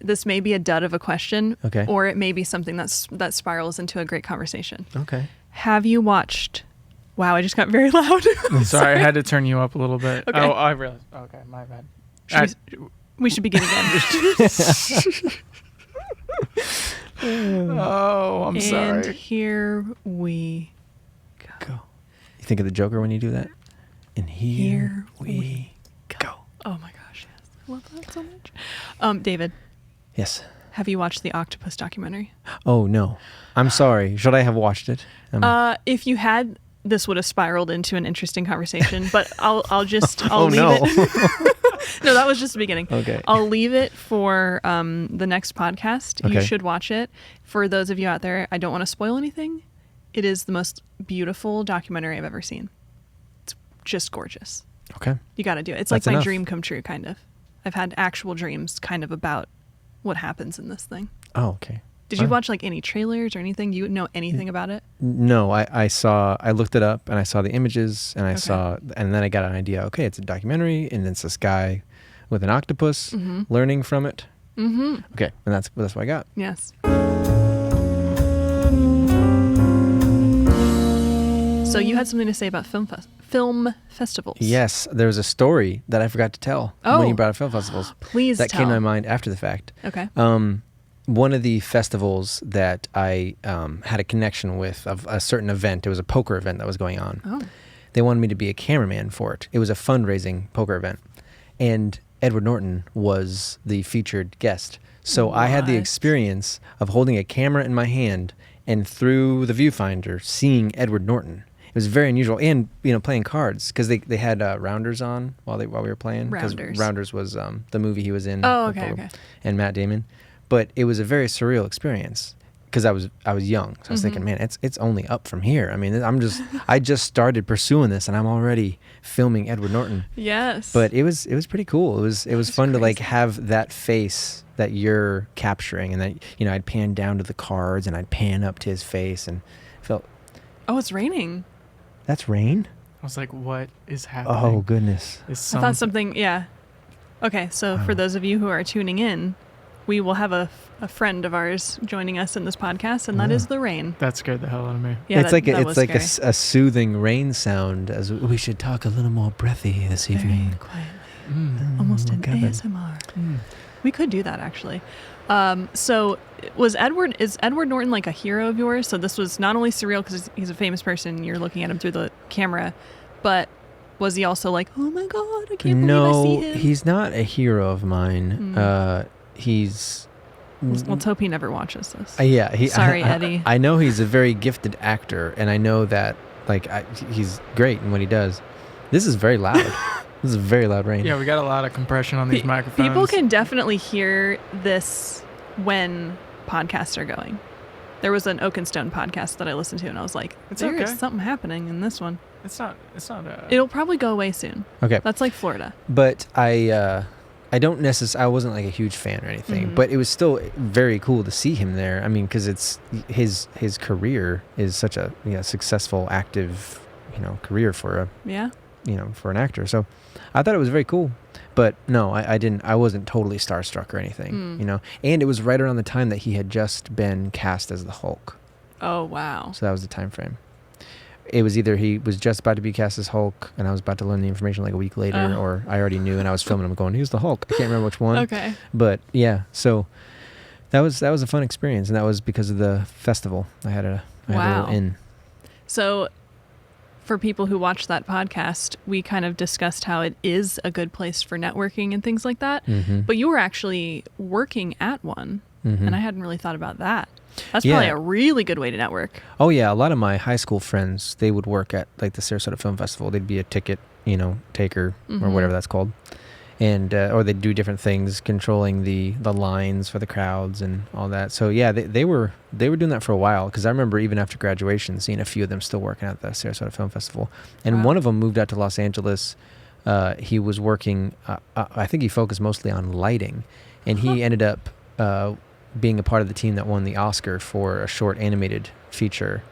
this may be a dud of a question, Okay. or it may be something that spirals into a great conversation. Okay. Have you watched... Wow, I just got very loud. Sorry, I had to turn you up a little bit. Okay. Oh, I realized. Okay, my bad. We should begin again. Oh, I'm and sorry. here we Go. You think of the Joker when you do that? And here we go. Oh my gosh, yes. I love that so much. David, Yes. have you watched the octopus documentary? Oh, no. I'm sorry. Should I have watched it? If you had, this would have spiraled into an interesting conversation, but I'll leave no. it. No, that was just the beginning. Okay. I'll leave it for the next podcast. Okay. You should watch it. For those of you out there, I don't want to spoil anything. It is the most beautiful documentary I've ever seen. It's just gorgeous. Okay. You got to do it. It's That's like my enough. dream come true, kind of. I've had actual dreams kind of about what happens in this thing. Oh, okay. Did you Wow. watch like any trailers or anything? Do you know anything about it? No, I looked it up and I saw the images and Okay. and then I got an idea. Okay, it's a documentary and it's this guy with an octopus Mm-hmm. learning from it. Mm-hmm. Okay, and that's what I got. Yes. So you had something to say about film festivals. Yes, there was a story that I forgot to tell Oh. when you brought up film festivals. Please That tell. came to my mind after the fact. Okay. One of the festivals that I had a connection with of a certain event, it was a poker event that was going on. Oh. They wanted me to be a cameraman for it. It was a fundraising poker event. And Edward Norton was the featured guest. So I had the What? experience of holding a camera in my hand and through the viewfinder seeing Edward Norton. It was very unusual. And, playing cards because they had Rounders on while we were playing. 'Cause Rounders. Rounders was the movie he was in. Oh, with okay, Poker, okay. And Matt Damon. But it was a very surreal experience because I was young. So I was thinking, man, it's only up from here. I mean, I just started pursuing this and I'm already filming Edward Norton. Yes. But it was pretty cool. It was fun to like crazy. have that face that you're capturing and that I'd pan down to the cards and I'd pan up to his face and felt Oh, it's raining. that's rain? I was like, what is happening? Oh goodness. Is I thought something, yeah. Okay, so for those of you who are tuning in, we will have a friend of ours joining us in this podcast, and that is the rain. That scared the hell out of me. Yeah, it's that, like that it's was like scary. a soothing rain sound as we should talk a little more breathy this evening. Very quietly. Almost an Kevin. ASMR. We could do that actually. So is Edward Norton like a hero of yours? So this was not only surreal because he's a famous person, you're looking at him through the camera, but was he also like, oh my God, I can't believe I see him? He's not a hero of mine. He's Let's hope he never watches this. yeah. Sorry, Eddie. I know he's a very gifted actor, and I know that he's great in what he does. This is very loud. This is very loud rain. Yeah, we got a lot of compression on these microphones. People can definitely hear this when podcasts are going. There was an Oak and Stone podcast that I listened to, and I was like, It's "There's okay. something happening in this one." It's not. It'll probably go away soon. Okay. That's like Florida. But I don't necessarily. I wasn't like a huge fan or anything, but it was still very cool to see him there. I mean, because it's his career is such a successful, active, career for for an actor. So I thought it was very cool. But no, I didn't. I wasn't totally starstruck or anything. And it was right around the time that he had just been cast as the Hulk. Oh wow. So that was the time frame. It was either he was just about to be cast as Hulk, and I was about to learn the information like a week later, or I already knew, and I was filming him going, "He's the Hulk." I can't remember which one. Okay. But yeah, so that was a fun experience, and that was because of the festival. I had a little in. So for people who watch that podcast, we kind of discussed how it is a good place for networking and things like that. Mm-hmm. But you were actually working at one, and I hadn't really thought about that. That's Yeah. probably a really good way to network. Oh yeah, a lot of my high school friends, they would work at like the Sarasota Film Festival. They'd be a ticket, taker or whatever that's called, and or they'd do different things, controlling the lines for the crowds and all that. So yeah, they were doing that for a while, because I remember even after graduation seeing a few of them still working at the Sarasota Film Festival, and Wow. one of them moved out to Los Angeles. He was working. I think he focused mostly on lighting, and he ended up being a part of the team that won the Oscar for a short animated feature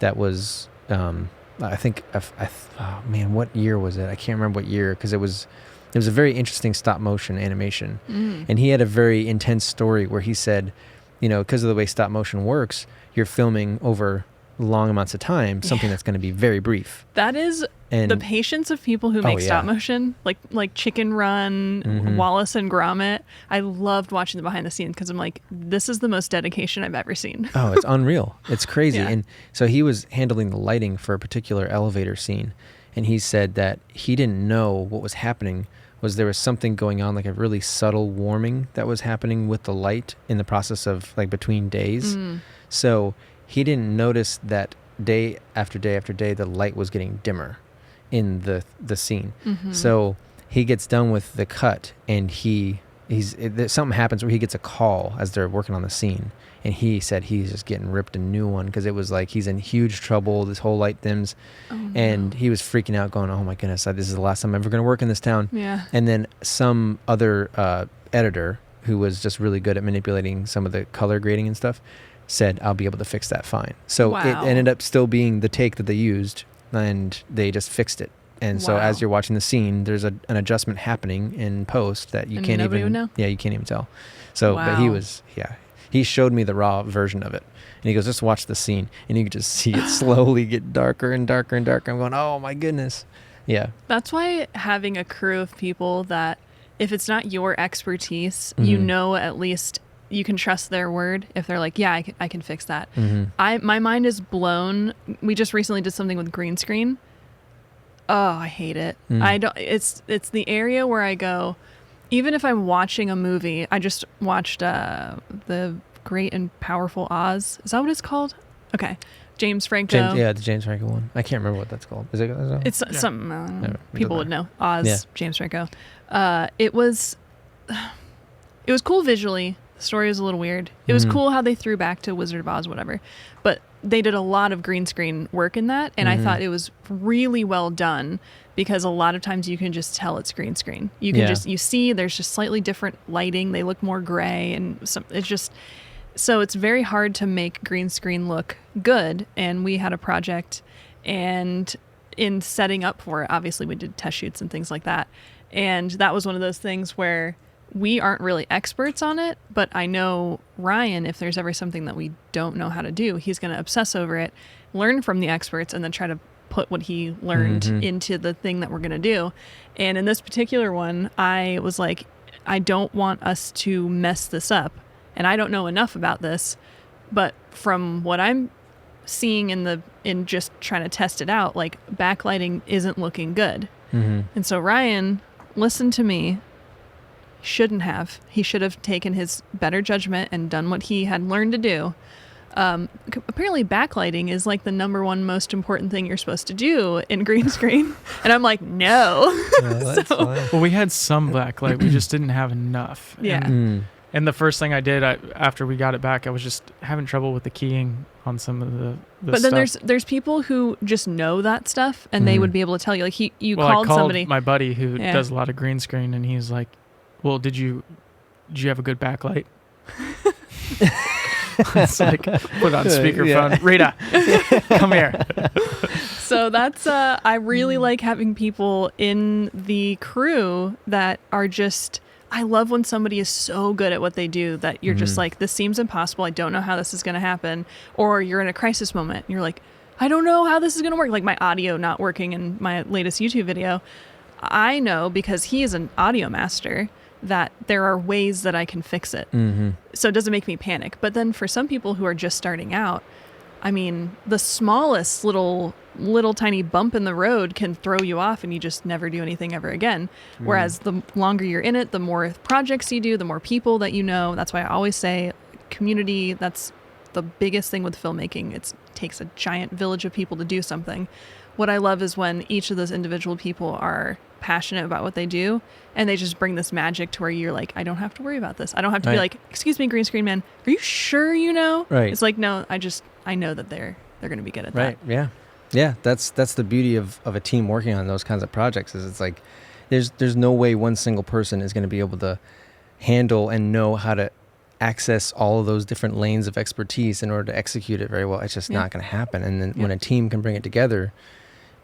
that was, I think, oh man, what year was it? I can't remember what year, because it was It was a very interesting stop motion animation. And he had a very intense story where he said, you know, because of the way stop motion works, you're filming over long amounts of time, something that's going to be very brief. That is the patience of people who make stop motion, like Chicken Run, Wallace and Gromit. I loved watching the behind the scenes because I'm like, this is the most dedication I've ever seen. Oh, it's unreal. It's crazy. Yeah. And so he was handling the lighting for a particular elevator scene. And he said that he didn't know what was happening, was there was something going on, like a really subtle warming that was happening with the light in the process of like between days. So he didn't notice that day after day after day, the light was getting dimmer in the scene. So he gets done with the cut and something happens where he gets a call as they're working on the scene. And he said he's just getting ripped a new one because it was like he's in huge trouble. This whole light dims. And he was freaking out going, oh my goodness, this is the last time I'm ever going to work in this town. Yeah. And then some other editor who was just really good at manipulating some of the color grading and stuff said, I'll be able to fix that fine. So it ended up still being the take that they used, and they just fixed it. And so as you're watching the scene, there's an adjustment happening in post that you can't even know. Yeah, you can't even tell. So but he showed me the raw version of it. And he goes, just watch the scene. And you could just see it slowly get darker and darker and darker. I'm going, oh my goodness. Yeah. That's why having a crew of people that, if it's not your expertise, you know, at least you can trust their word. If they're like, yeah, I can fix that. My mind is blown. We just recently did something with green screen. Oh, I hate it. It's the area where I go, even if I'm watching a movie. I just watched the Great and Powerful Oz. Is that what it's called? Okay. James Franco. The James Franco one. I can't remember what that's called. Is it? It's something people would know. Oz, Yeah. James Franco. It was cool visually. The story was a little weird. It was cool how they threw back to Wizard of Oz, whatever. But they did a lot of green screen work in that, and I thought it was really well done, because a lot of times you can just tell it's green screen. You can you see there's just slightly different lighting. They look more gray, and so it's very hard to make green screen look good. And we had a project, and in setting up for it, obviously we did test shoots and things like that. And that was one of those things where we aren't really experts on it, but I know Ryan, if there's ever something that we don't know how to do, he's going to obsess over it, learn from the experts, and then try to put what he learned into the thing that we're going to do. And in this particular one, I was like, I don't want us to mess this up. And I don't know enough about this, but from what I'm seeing in just trying to test it out, like, backlighting isn't looking good. And so Ryan, listen to me. Shouldn't have. He should have taken his better judgment and done what he had learned to do. Apparently backlighting is like the number one most important thing you're supposed to do in green screen. And I'm like, no. Well, we had some backlight. We just didn't have enough. Yeah. And the first thing I did after we got it back, I was just having trouble with the keying on some of the but stuff. then there's people who just know that stuff, and they would be able to tell you. Like I called somebody. My buddy who does a lot of green screen, and he's like, well, did you have a good backlight? It's like, put on speakerphone. Rita, come here. So that's I really like having people in the crew that are just, I love when somebody is so good at what they do that you're just like, this seems impossible. I don't know how this is going to happen. Or you're in a crisis moment and you're like, I don't know how this is going to work. Like my audio not working in my latest YouTube video. I know, because he is an audio master, that there are ways that I can fix it. So it doesn't make me panic. But then for some people who are just starting out, I mean, the smallest little tiny bump in the road can throw you off and you just never do anything ever again. Whereas the longer you're in it, the more projects you do, the more people that you know. That's why I always say community, that's the biggest thing with filmmaking. It takes a giant village of people to do something. What I love is when each of those individual people are passionate about what they do, and they just bring this magic to where you're like, I don't have to worry about this. I don't have to be like, excuse me, green screen man, are you sure you know? Right. It's like, no, I know that they're going to be good at that. Right. Yeah. That's the beauty of a team working on those kinds of projects, is it's like there's no way one single person is going to be able to handle and know how to access all of those different lanes of expertise in order to execute it very well. It's just not going to happen. And then when a team can bring it together,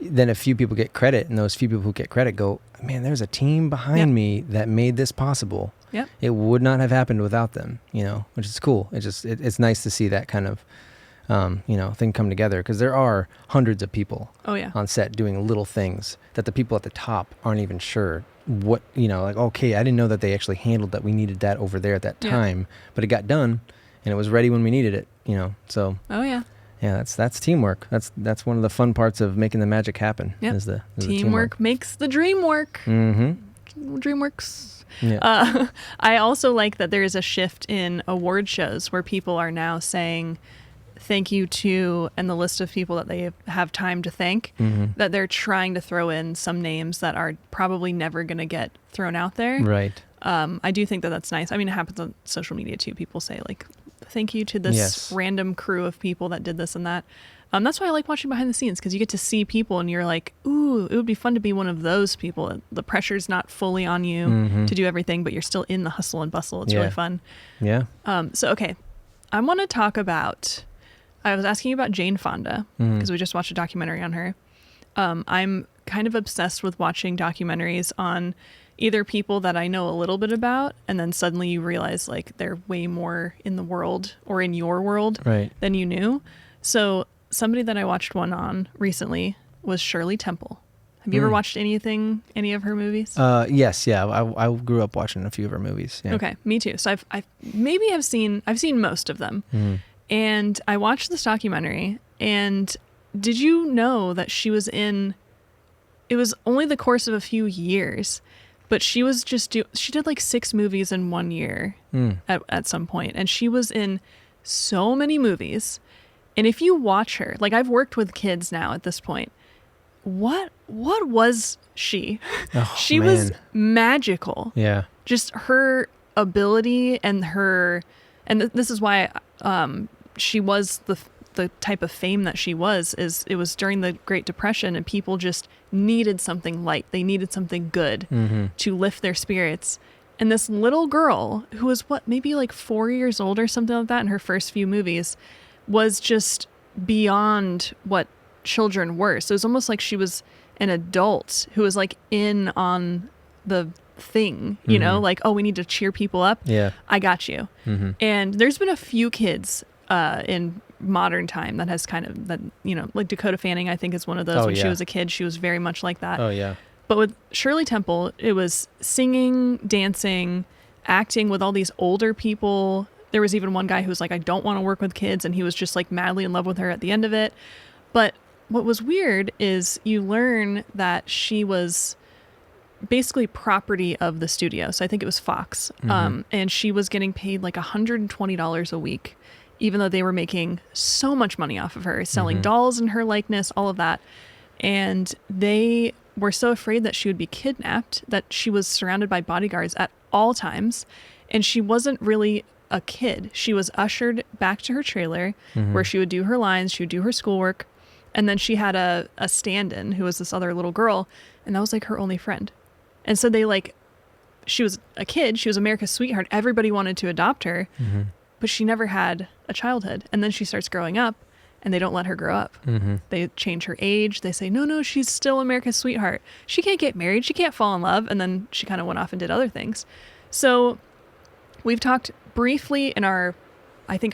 then a few people get credit, and those few people who get credit go, man, there's a team behind me that made this possible. Yep. It would not have happened without them, which is cool. It's nice to see that kind of, thing come together, because there are hundreds of people on set doing little things that the people at the top aren't even sure what, like, okay, I didn't know that they actually handled that. We needed that over there at that time, but it got done and it was ready when we needed it, so. Oh yeah. Yeah, that's teamwork. That's one of the fun parts of making the magic happen. Yep. Is the teamwork makes the dream work. Mm-hmm. Dream works. Yeah. I also like that there is a shift in award shows where people are now saying thank you to, and the list of people that they have time to thank, that they're trying to throw in some names that are probably never going to get thrown out there. Right. I do think that that's nice. I mean, it happens on social media too. People say like, thank you to this random crew of people that did this and that. That's why I like watching behind the scenes, because you get to see people and you're like, ooh, it would be fun to be one of those people. The pressure's not fully on you to do everything, but you're still in the hustle and bustle. It's really fun. Yeah. Okay. I want to talk about, I was asking you about Jane Fonda, because we just watched a documentary on her. I'm kind of obsessed with watching documentaries on either people that I know a little bit about, and then suddenly you realize like they're way more in the world or in your world than you knew. So somebody that I watched one on recently was Shirley Temple. Have you ever watched any of her movies? Yes. Yeah. I grew up watching a few of her movies. Yeah. Okay. Me too. So I've seen most of them. And I watched this documentary, and did you know that she was in, it was only the course of a few years, but she was she did like 6 movies in 1 year at some point. And she was in so many movies. And if you watch her, like I've worked with kids now at this point, what was she? Oh, she was magical. Yeah. Just her ability and this is why she was the type of fame that she was, is it was during the Great Depression, and people just needed something light. They needed something good to lift their spirits. And this little girl, who was maybe like 4 years old or something like that in her first few movies, was just beyond what children were. So it was almost like she was an adult who was like in on the thing, like, oh, we need to cheer people up. Yeah. I got you. And there's been a few kids in modern time that has kind of that, like Dakota Fanning, I think, is one of those. When she was a kid, she was very much like that. Oh yeah. But with Shirley Temple, it was singing, dancing, acting with all these older people. There was even one guy who was like, I don't want to work with kids, and he was just like madly in love with her at the end of it. But what was weird is you learn that she was basically property of the studio. So I think it was Fox. And she was getting paid like $120 a week, even though they were making so much money off of her, selling dolls in her likeness, all of that. And they were so afraid that she would be kidnapped that she was surrounded by bodyguards at all times. And she wasn't really a kid. She was ushered back to her trailer where she would do her lines, she would do her schoolwork. And then she had a stand-in who was this other little girl, and that was like her only friend. And so she was a kid, she was America's sweetheart. Everybody wanted to adopt her, but she never had a childhood. And then she starts growing up, and they don't let her grow up. They change her age. They say, no, she's still America's sweetheart. She can't get married. She can't fall in love. And then she kind of went off and did other things. So we've talked briefly in our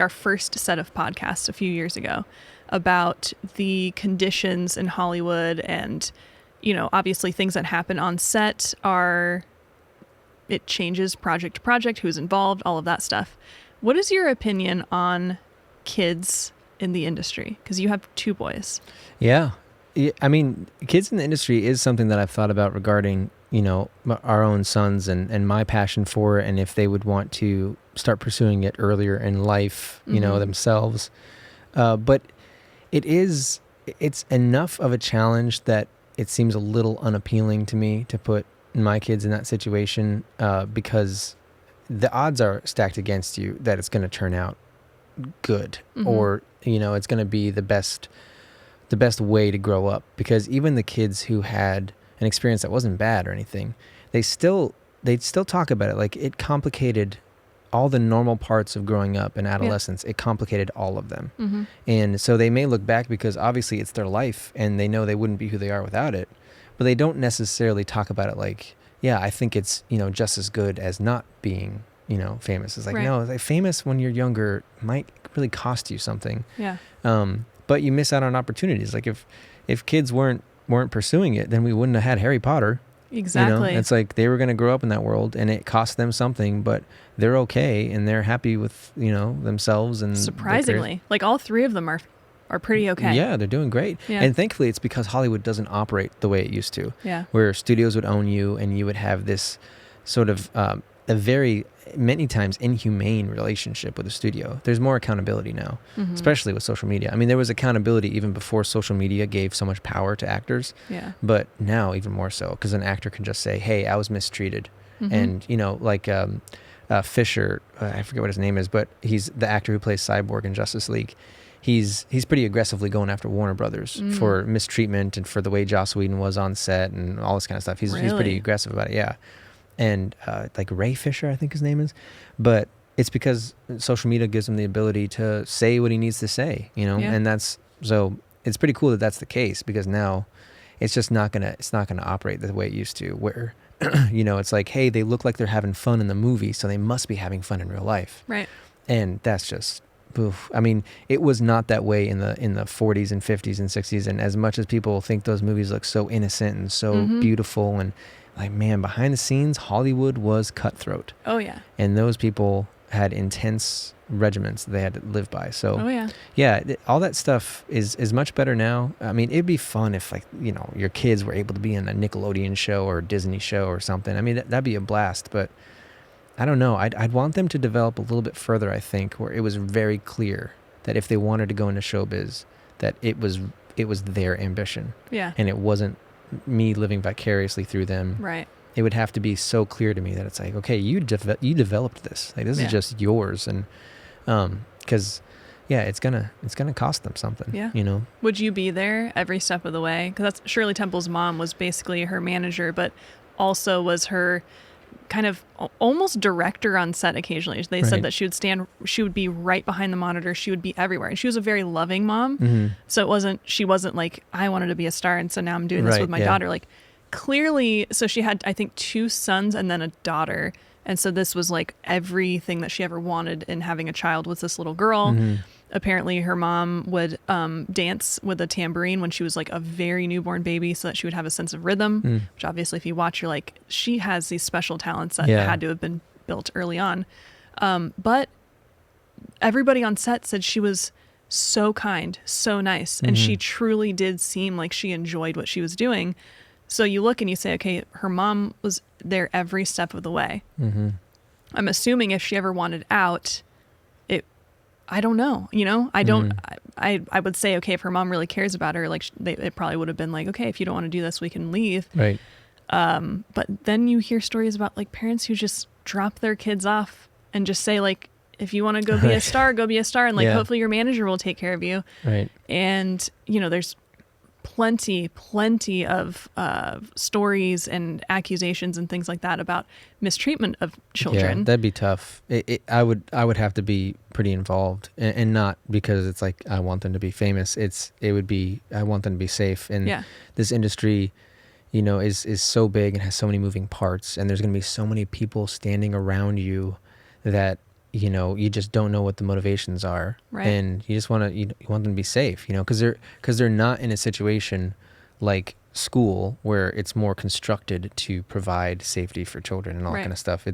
first set of podcasts a few years ago about the conditions in Hollywood, and, obviously things that happen on set it changes project to project, who's involved, all of that stuff. What is your opinion on kids in the industry? Because you have 2 boys. Yeah. I mean, kids in the industry is something that I've thought about regarding, our own sons and my passion for it, and if they would want to start pursuing it earlier in life, themselves. But it's enough of a challenge that it seems a little unappealing to me to put my kids in that situation, because the odds are stacked against you that it's going to turn out good, or, it's going to be the best way to grow up. Because even the kids who had an experience that wasn't bad or anything, they'd still talk about it like it complicated all the normal parts of growing up and adolescence, it complicated all of them. And so they may look back because obviously it's their life and they know they wouldn't be who they are without it, but they don't necessarily talk about it like, yeah, I think it's, just as good as not being, famous. It's like, no, like famous when you're younger might really cost you something. Yeah. But you miss out on opportunities. Like if kids weren't pursuing it, then we wouldn't have had Harry Potter. Exactly. It's like they were going to grow up in that world and it cost them something, but they're okay and they're happy with, themselves. And surprisingly, like all three of them are pretty okay. Yeah, they're doing great. Yeah. And thankfully it's because Hollywood doesn't operate the way it used to. Yeah. Where studios would own you and you would have this sort of a very many times inhumane relationship with the studio. There's more accountability now, especially with social media. I mean, there was accountability even before social media gave so much power to actors. Yeah. But now even more so, because an actor can just say, hey, I was mistreated. And, like Fisher, I forget what his name is, but he's the actor who plays Cyborg in Justice League. He's pretty aggressively going after Warner Brothers for mistreatment and for the way Joss Whedon was on set and all this kind of stuff. He's pretty aggressive about it, yeah. And like Ray Fisher, I think his name is. But it's because social media gives him the ability to say what he needs to say, and so it's pretty cool that that's the case, because now it's just not gonna operate the way it used to, where it's like, hey, they look like they're having fun in the movie, so they must be having fun in real life. Right. And that's just, oof. I mean, it was not that way in the 40s and 50s and 60s, and as much as people think those movies look so innocent and so beautiful, and like, man, behind the scenes, Hollywood was cutthroat. Oh yeah. And those people had intense regiments that they had to live by. So all that stuff is much better now. I mean, it'd be fun if, like, your kids were able to be in a Nickelodeon show or a Disney show or something. I mean, that'd be a blast, but I don't know. I'd want them to develop a little bit further, I think, where it was very clear that if they wanted to go into showbiz, that it was their ambition. Yeah. And it wasn't me living vicariously through them. Right. It would have to be so clear to me that it's like, okay, you developed this. Like, this is just yours. And because it's gonna cost them something. Yeah. Would you be there every step of the way? Because that's Shirley Temple's mom was basically her manager, but also was her kind of almost director on set occasionally. They said that she would be right behind the monitor. She would be everywhere. And she was a very loving mom. So she wasn't like, I wanted to be a star, and so now I'm doing this with my daughter. Like, clearly, so she had, I think, 2 sons and then a daughter. And so this was like everything that she ever wanted in having a child was this little girl. Apparently her mom would dance with a tambourine when she was like a very newborn baby, so that she would have a sense of rhythm, which obviously if you watch, you're like, she has these special talents that had to have been built early on. But everybody on set said she was so kind, so nice, and she truly did seem like she enjoyed what she was doing. So you look and you say, okay, her mom was there every step of the way. I'm assuming if she ever wanted out, I don't know, I don't, I would say, okay, if her mom really cares about her, like it probably would have been like, okay, if you don't want to do this, we can leave. Right. But then you hear stories about like parents who just drop their kids off and just say like, if you want to go be a star, go be a star. And like, hopefully your manager will take care of you. Right. And, there's plenty of stories and accusations and things like that about mistreatment of children. Yeah, that'd be tough. I would have to be pretty involved, and not because it's like I want them to be famous. It would be I want them to be safe. And this industry, is so big and has so many moving parts, and there's going to be so many people standing around you that you just don't know what the motivations are, and you just want you want them to be safe, because they're not in a situation like school where it's more constructed to provide safety for children and all that kind of stuff.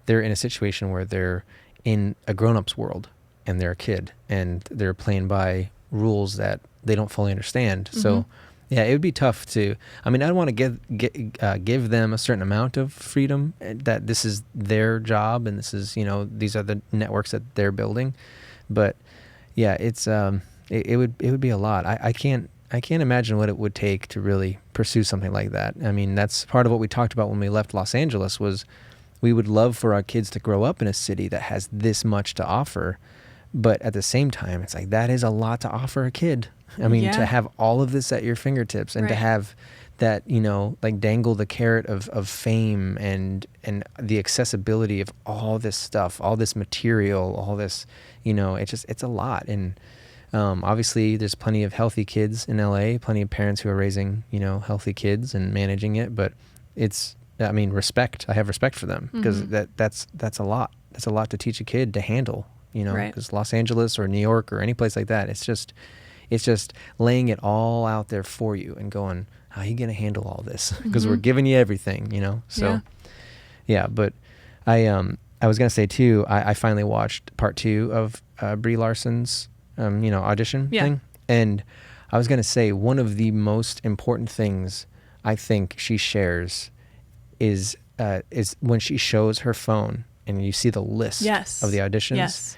They're in a situation where they're in a grown-up's world and they're a kid and they're playing by rules that they don't fully understand. So yeah, it would be tough to. I mean, I'd want to give them a certain amount of freedom, that this is their job and this is, these are the networks that they're building. But yeah, it's it would be a lot. I can't imagine what it would take to really pursue something like that. I mean, that's part of what we talked about when we left Los Angeles, was we would love for our kids to grow up in a city that has this much to offer. But at the same time, it's like, that is a lot to offer a kid. I mean, to have all of this at your fingertips and to have that, you know, like dangle the carrot of fame and the accessibility of all this stuff, all this material, all this, you know, it's a lot. And obviously there's plenty of healthy kids in LA, plenty of parents who are raising, you know, healthy kids and managing it, but I mean, respect. I have respect for them because that's a lot. That's a lot to teach a kid to handle, you know, because Los Angeles or New York or any place like that, it's just laying it all out there for you and going, how are you going to handle all this? Because we're giving you everything, you know? So yeah, but I was going to say too, I finally watched part 2 of Brie Larson's, you know, audition thing. And I was going to say one of the most important things I think she shares is when she shows her phone and you see the list of the auditions. Yes.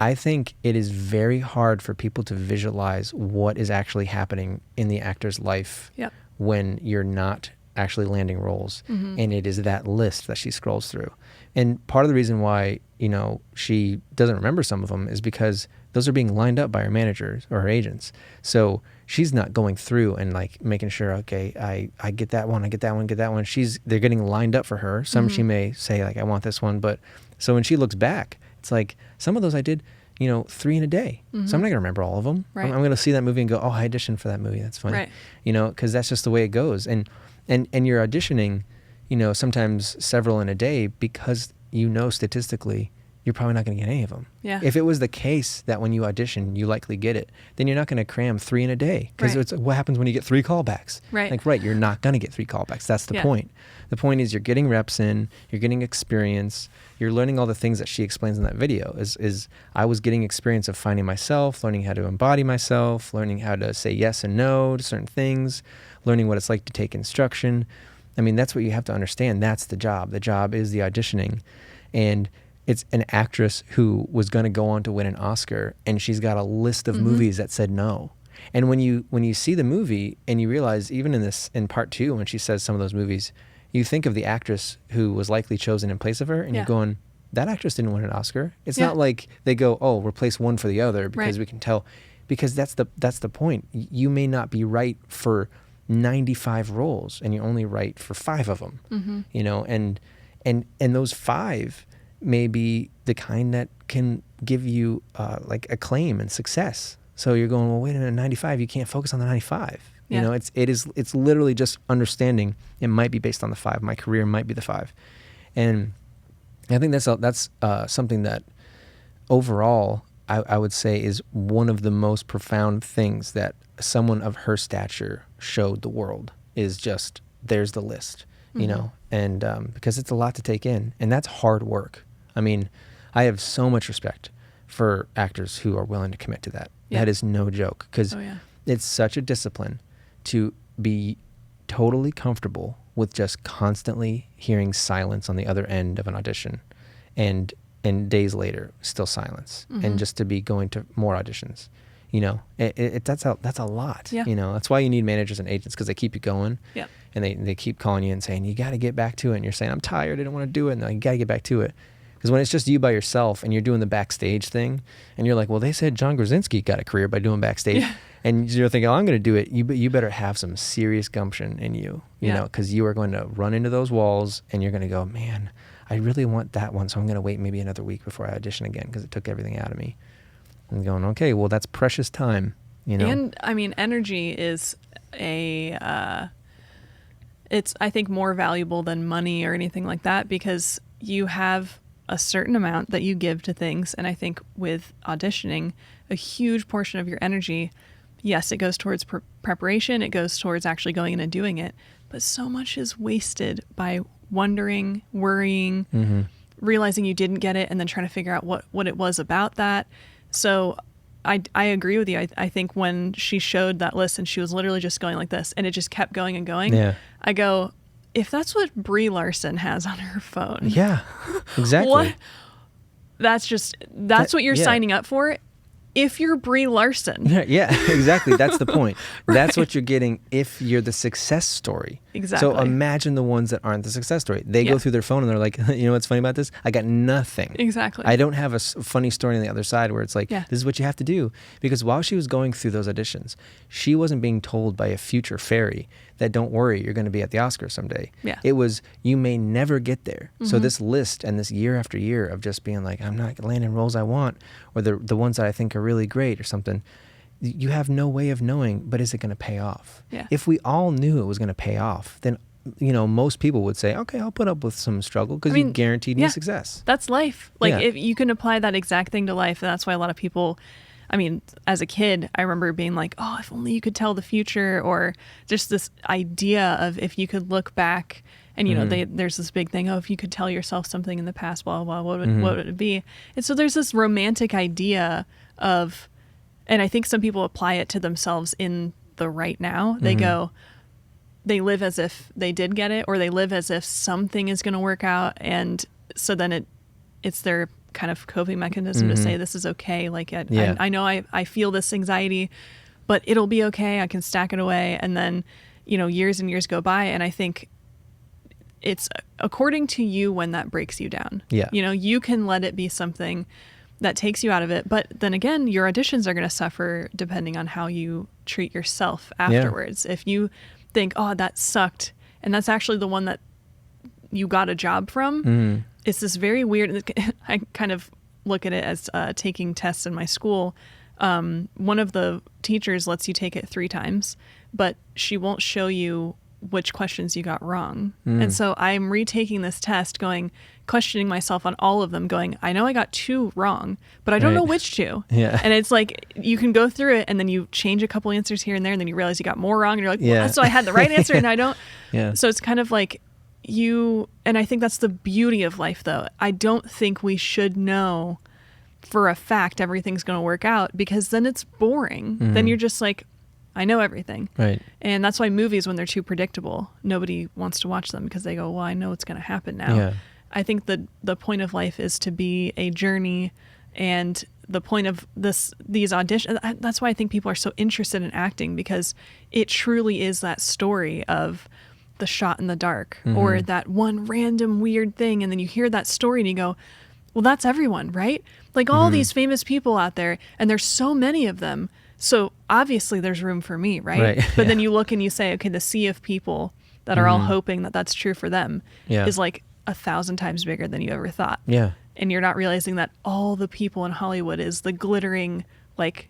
I think it is very hard for people to visualize what is actually happening in the actor's life when you're not actually landing roles. And it is that list that she scrolls through. And part of the reason why, you know, she doesn't remember some of them is because those are being lined up by her managers or her agents. So she's not going through and like making sure, okay, I get that one, I get that one, get that one. They're getting lined up for her. Some she may say like, I want this one. But so when she looks back, it's like some of those I did, you know, 3 in a day. So I'm not going to remember all of them. I'm going to see that movie and go, oh, I auditioned for that movie. That's funny. You know, because that's just the way it goes. And you're auditioning, you know, sometimes several in a day because you know statistically you're probably not going to get any of them. If it was the case that when you audition, you likely get it, then you're not going to cram 3 in a day. Because it's what happens when you get 3 callbacks. Like, you're not going to get 3 callbacks. That's the point. The point is you're getting reps in, you're getting experience, you're learning all the things that she explains in that video. Is I was getting experience of finding myself, learning how to embody myself, learning how to say yes and no to certain things, learning what it's like to take instruction. I mean, that's what you have to understand. That's the job. The job is the auditioning. And it's an actress who was going to go on to win an Oscar, and she's got a list of movies that said no. And when you see the movie and you realize, even in part 2, when she says some of those movies, you think of the actress who was likely chosen in place of her, and you're going, that actress didn't win an Oscar. It's not like they go, oh, replace one for the other because we can tell, because that's the point. You may not be right for 95 roles, and you're only right for 5 of them. You know, and those 5 may be the kind that can give you like acclaim and success. So you're going, well, wait a minute, 95, you can't focus on the 95. You know, it's literally just understanding it might be based on the 5. My career might be the 5. And I think that's something that overall I would say is one of the most profound things that someone of her stature showed the world, is just, there's the list, you know, and because it's a lot to take in, and that's hard work. I mean, I have so much respect for actors who are willing to commit to that. That is no joke, because it's such a discipline to be totally comfortable with just constantly hearing silence on the other end of an audition, and days later still silence, and just to be going to more auditions. You know, that's a lot. You know, that's why you need managers and agents, because they keep you going. And they keep calling you and saying, you got to get back to it. And you're saying, I'm tired, I don't want to do it. And you got to get back to it. Because when it's just you by yourself and you're doing the backstage thing, and you're like, well, they said John Krasinski got a career by doing backstage, and you're thinking, oh, I'm going to do it. You better have some serious gumption in you, you know, because you are going to run into those walls, and you're going to go, man, I really want that one, so I'm going to wait maybe another week before I audition again, because it took everything out of me. And going, okay, well, that's precious time, you know. And I mean, energy is it's, I think, more valuable than money or anything like that, because you have a certain amount that you give to things. And I think with auditioning, a huge portion of your energy, yes, it goes towards preparation, it goes towards actually going in and doing it, but so much is wasted by wondering, worrying, realizing you didn't get it, and then trying to figure out what it was about that. So I agree with you. I think when she showed that list and she was literally just going like this, and it just kept going and going, I go, if that's what Brie Larson has on her phone. Yeah, exactly. That's what you're signing up for if you're Brie Larson. Yeah, exactly. That's the point. That's what you're getting if you're the success story. Exactly. So imagine the ones that aren't the success story. They Yeah. go through their phone and they're like, you know what's funny about this? I got nothing. Exactly. I don't have a funny story on the other side where it's like, Yeah. this is what you have to do. Because while she was going through those auditions, she wasn't being told by a future fairy that don't worry, you're going to be at the Oscars someday. Yeah. It was, you may never get there. So this list and this year after year of just being like, I'm not landing roles I want, or the ones that I think are really great or something, you have no way of knowing, but is it going to pay off? Yeah. If we all knew it was going to pay off, then, you know, most people would say, okay, I'll put up with some struggle because you guaranteed me success. That's life. Like, Yeah. if you can apply that exact thing to life, and that's why a lot of people, I mean, as a kid, I remember being like, oh, if only you could tell the future, or just this idea of if you could look back and, you know, there's this big thing, oh, if you could tell yourself something in the past, blah, blah, blah, what would it be? And so there's this romantic idea of, and I think some people apply it to themselves in the right now. They go, they live as if they did get it, or they live as if something is going to work out. And so then it's their kind of coping mechanism to say, this is okay. Like, I know I feel this anxiety, but it'll be okay. I can stack it away. And then, you know, years and years go by. And I think it's according to you when that breaks you down. Yeah. You know, you can let it be something that takes you out of it. But then again, your auditions are going to suffer depending on how you treat yourself afterwards. If you think, oh, that sucked, and that's actually the one that you got a job from, it's this very weird, I kind of look at it as taking tests in my school. One of the teachers lets you take it 3 times, but she won't show you which questions you got wrong. And so I'm retaking this test questioning myself on all of them, going, I know I got 2 wrong, but I don't know which 2. Yeah. And it's like, you can go through it and then you change a couple answers here and there, and then you realize you got more wrong, and you're like, well, so I had the right answer and I don't. Yeah. So it's kind of like and I think that's the beauty of life, though. I don't think we should know for a fact everything's going to work out, because then it's boring. Then you're just like, I know everything. Right. And that's why movies, when they're too predictable, nobody wants to watch them, because they go, well, I know what's going to happen now. Yeah. I think the point of life is to be a journey, and the point of these auditions, that's why I think people are so interested in acting, because it truly is that story of the shot in the dark, or that one random weird thing, and then you hear that story and you go, well, that's everyone, right? Like all these famous people out there, and there's so many of them. So obviously there's room for me, right? But then you look and you say, okay, the sea of people that are all hoping that that's true for them is like 1,000 times bigger than you ever thought. Yeah. And you're not realizing that all the people in Hollywood is the glittering, like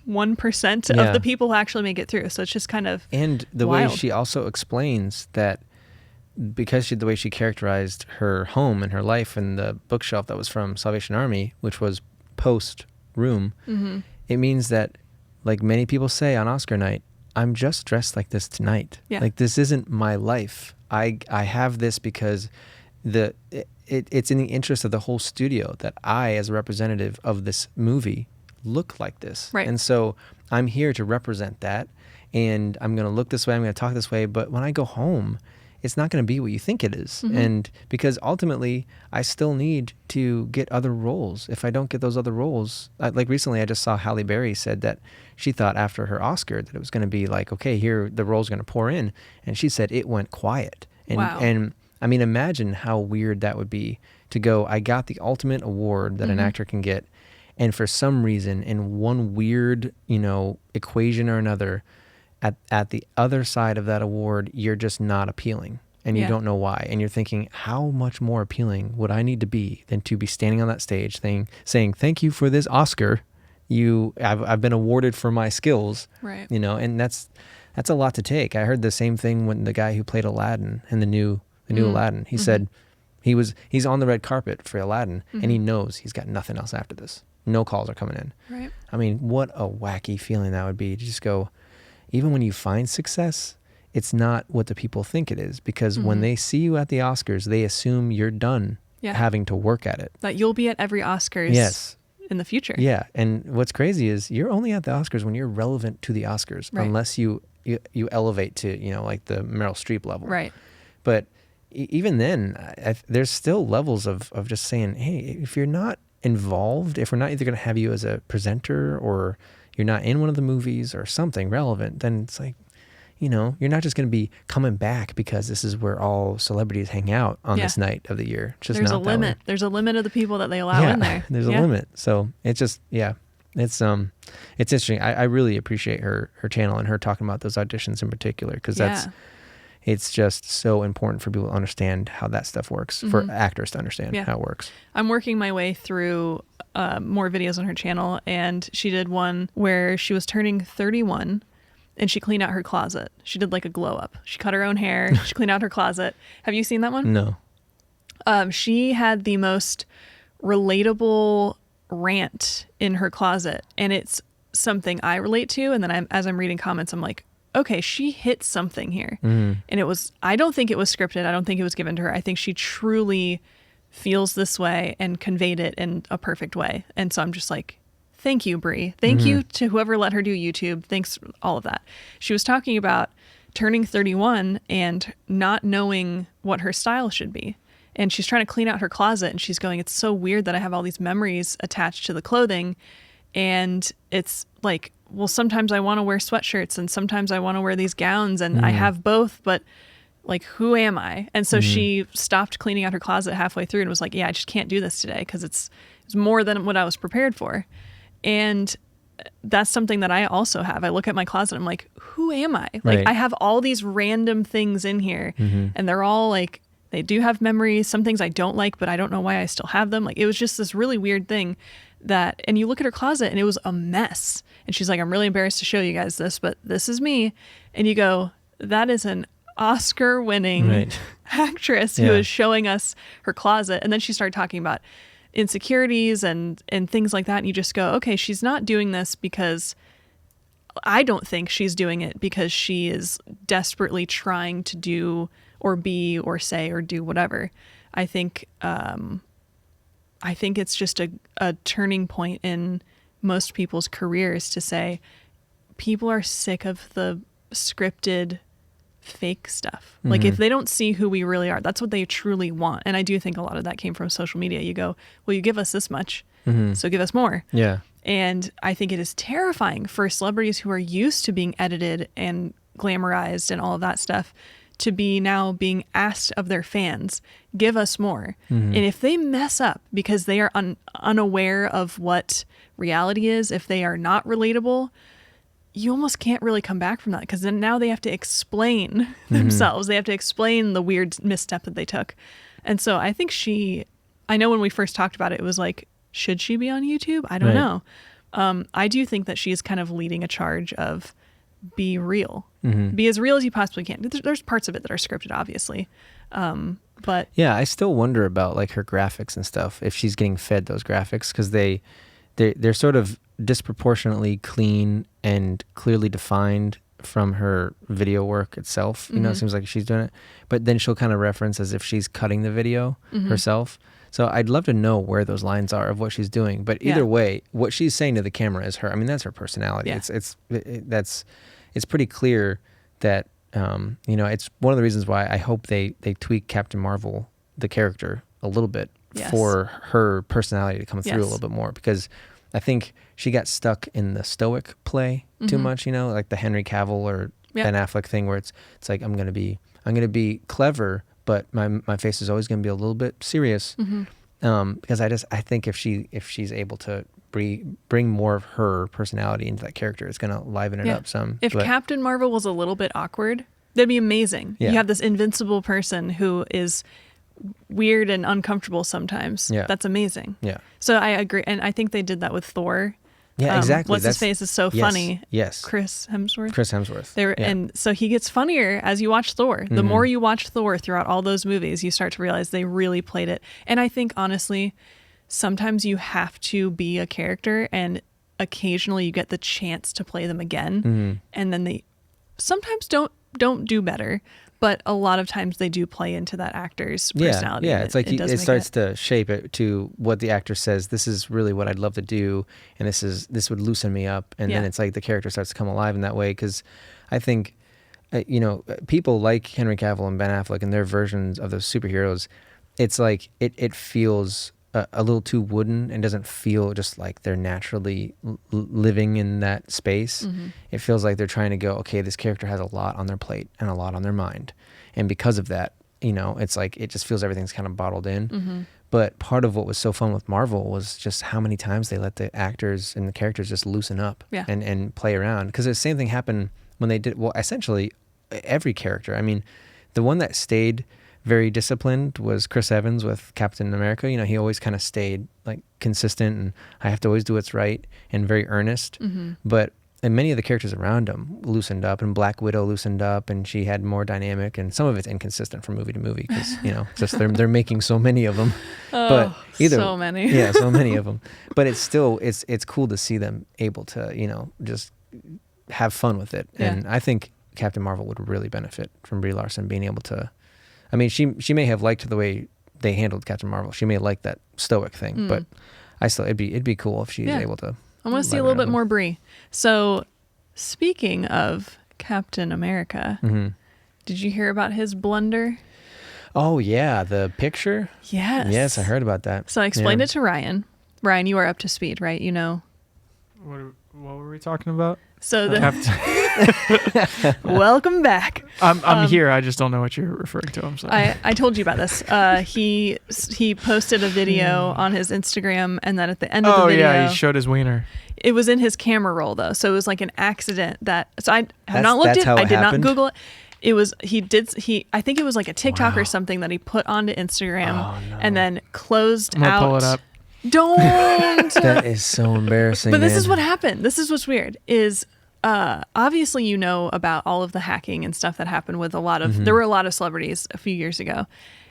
1% of the people who actually make it through. So it's just kind of And the wild. way she also explains that, because the way she characterized her home and her life and the bookshelf that was from Salvation Army, which was post Room, it means that, like many people say on Oscar night, I'm just dressed like this tonight. Yeah. Like, this isn't my life. I have this because it's in the interest of the whole studio that I, as a representative of this movie, look like this. Right. And so I'm here to represent that, and I'm going to look this way, I'm going to talk this way, but when I go home, it's not going to be what you think it is. And because ultimately I still need to get other roles. If I don't get those other roles, like recently I just saw Halle Berry said that she thought after her Oscar that it was going to be like, okay, here the role's going to pour in. And she said it went quiet. And, Wow. and I mean, imagine how weird that would be to go, I got the ultimate award that an actor can get, and for some reason, in one weird, equation or another, at the other side of that award, you're just not appealing, and you don't know why. And you're thinking, how much more appealing would I need to be than to be standing on that stage saying, thank you for this Oscar. I've been awarded for my skills, Right. And that's a lot to take. I heard the same thing when the guy who played Aladdin in the new Aladdin, he said he's on the red carpet for Aladdin, and he knows he's got nothing else after this. No calls are coming in. Right. I mean, what a wacky feeling that would be to just go, even when you find success, it's not what the people think it is, because when they see you at the Oscars, they assume you're done having to work at it. That you'll be at every Oscars in the future. Yeah. And what's crazy is you're only at the Oscars when you're relevant to the Oscars, unless you elevate to, like the Meryl Streep level. Right. But even then, there's still levels of just saying, hey, if you're not involved, if we're not either going to have you as a presenter, or you're not in one of the movies or something relevant, then it's like, you're not just going to be coming back because this is where all celebrities hang out on this night of the year. It's just there's not a that limit. way. There's a limit of the people that they allow in there. There's a limit. So it's just, it's interesting. I really appreciate her channel and her talking about those auditions in particular, because it's just so important for people to understand how that stuff works, for actors to understand how it works. I'm working my way through more videos on her channel, and she did one where she was turning 31 and she cleaned out her closet. She did like a glow up. She cut her own hair. She cleaned out her closet. Have you seen that one? No. She had the most relatable rant in her closet, and it's something I relate to. And then as I'm reading comments, I'm like, okay, she hit something here. And I don't think it was scripted. I don't think it was given to her. I think she truly feels this way and conveyed it in a perfect way. And so I'm just like, thank you, Brie. Thank you to whoever let her do YouTube. Thanks, all of that. She was talking about turning 31 and not knowing what her style should be. And she's trying to clean out her closet, and she's going, it's so weird that I have all these memories attached to the clothing. And it's like, well, sometimes I want to wear sweatshirts and sometimes I want to wear these gowns, and I have both, but like, who am I? And so she stopped cleaning out her closet halfway through and was like, yeah, I just can't do this today because it's more than what I was prepared for. And that's something that I also have. I look at my closet, I'm like, who am I? Like, I have all these random things in here, and they're all like, they do have memories. Some things I don't like, but I don't know why I still have them. Like, it was just this really weird thing and you look at her closet and it was a mess. And she's like, I'm really embarrassed to show you guys this, but this is me. And you go, that is an Oscar-winning actress who is showing us her closet. And then she started talking about insecurities and things like that. And you just go, okay, she's not doing this because I don't think she's doing it because she is desperately trying to do or be or say or do whatever. I think it's just a turning point in most people's careers to say people are sick of the scripted fake stuff. Like, if they don't see who we really are, that's what they truly want. And I do think a lot of that came from social media. You go, well, you give us this much, so give us more. Yeah. And I think it is terrifying for celebrities who are used to being edited and glamorized and all of that stuff to be now being asked of their fans, give us more. And if they mess up because they are unaware of what reality is, if they are not relatable, you almost can't really come back from that, because then now they have to explain themselves. They have to explain the weird misstep that they took. And so I think I know when we first talked about it, it was like, should she be on YouTube? I don't know. I do think that she's kind of leading a charge of be real. Be as real as you possibly can. There's parts of it that are scripted, obviously. But yeah, I still wonder about like her graphics and stuff, if she's getting fed those graphics, because they're sort of disproportionately clean and clearly defined from her video work itself. You know, it seems like she's doing it, but then she'll kind of reference as if she's cutting the video herself. So I'd love to know where those lines are of what she's doing. But either way, what she's saying to the camera is her. I mean, that's her personality. Yeah. It's pretty clear that it's one of the reasons why I hope they tweak Captain Marvel, the character, a little bit for her personality to come through a little bit more, because I think she got stuck in the stoic play too much. Like the Henry Cavill or Ben Affleck thing, where it's like I'm gonna be clever, but my face is always gonna be a little bit serious. Because I think if she's able to bring more of her personality into that character, it's gonna liven it up some. If Captain Marvel was a little bit awkward, that'd be amazing. You have this invincible person who is weird and uncomfortable sometimes. That's amazing. So I agree, and I think they did that with Thor. Exactly. What's his face is so funny. Yes. Chris Hemsworth. And so he gets funnier as you watch Thor. The more you watch Thor throughout all those movies, you start to realize they really played it. And I think, honestly, sometimes you have to be a character, and occasionally you get the chance to play them again. And then they sometimes don't do better, but a lot of times they do play into that actor's personality. It's like it starts to shape it to what the actor says. This is really what I'd love to do, and this would loosen me up. And then it's like the character starts to come alive in that way. Because I think, people like Henry Cavill and Ben Affleck and their versions of those superheroes, it's like it feels a little too wooden and doesn't feel just like they're naturally living in that space. It feels like they're trying to go, okay, this character has a lot on their plate and a lot on their mind, and because of that, you know, it's like it just feels everything's kind of bottled in. But part of what was so fun with Marvel was just how many times they let the actors and the characters just loosen up and play around. Because the same thing happened when they did, well, essentially every character. I mean, the one that stayed very disciplined was Chris Evans with Captain America. You know, he always kind of stayed like consistent and I have to always do what's right and very earnest. But and many of the characters around him loosened up, and Black Widow loosened up, and she had more dynamic, and some of it's inconsistent from movie to movie because, you know, just they're making so many of them. But so many. Yeah, so many of them. But it's still, it's cool to see them able to, you know, just have fun with it. And I think Captain Marvel would really benefit from Brie Larson being able to, I mean, she may have liked the way they handled Captain Marvel. She may have liked that stoic thing, but it'd be cool if she's able to. I want to see a little bit more Brie. So, speaking of Captain America, did you hear about his blunder? Oh, yeah, the picture? Yes. Yes, I heard about that. So I explained it to Ryan. Ryan, you are up to speed, right? You know. What were we talking about? So welcome back. I'm here. I just don't know what you're referring to. I'm sorry. I told you about this. He posted a video on his Instagram, and then at the end of the video, yeah, he showed his wiener. It was in his camera roll though, so it was like an accident. So I have not looked at. I did not Google it. It was I think it was like a TikTok or something that he put onto Instagram and then closed I'm gonna out. pull it up. Don't. That is so embarrassing. But this is what happened. This is what's weird is obviously you know about all of the hacking and stuff that happened with a lot of there were a lot of celebrities a few years ago,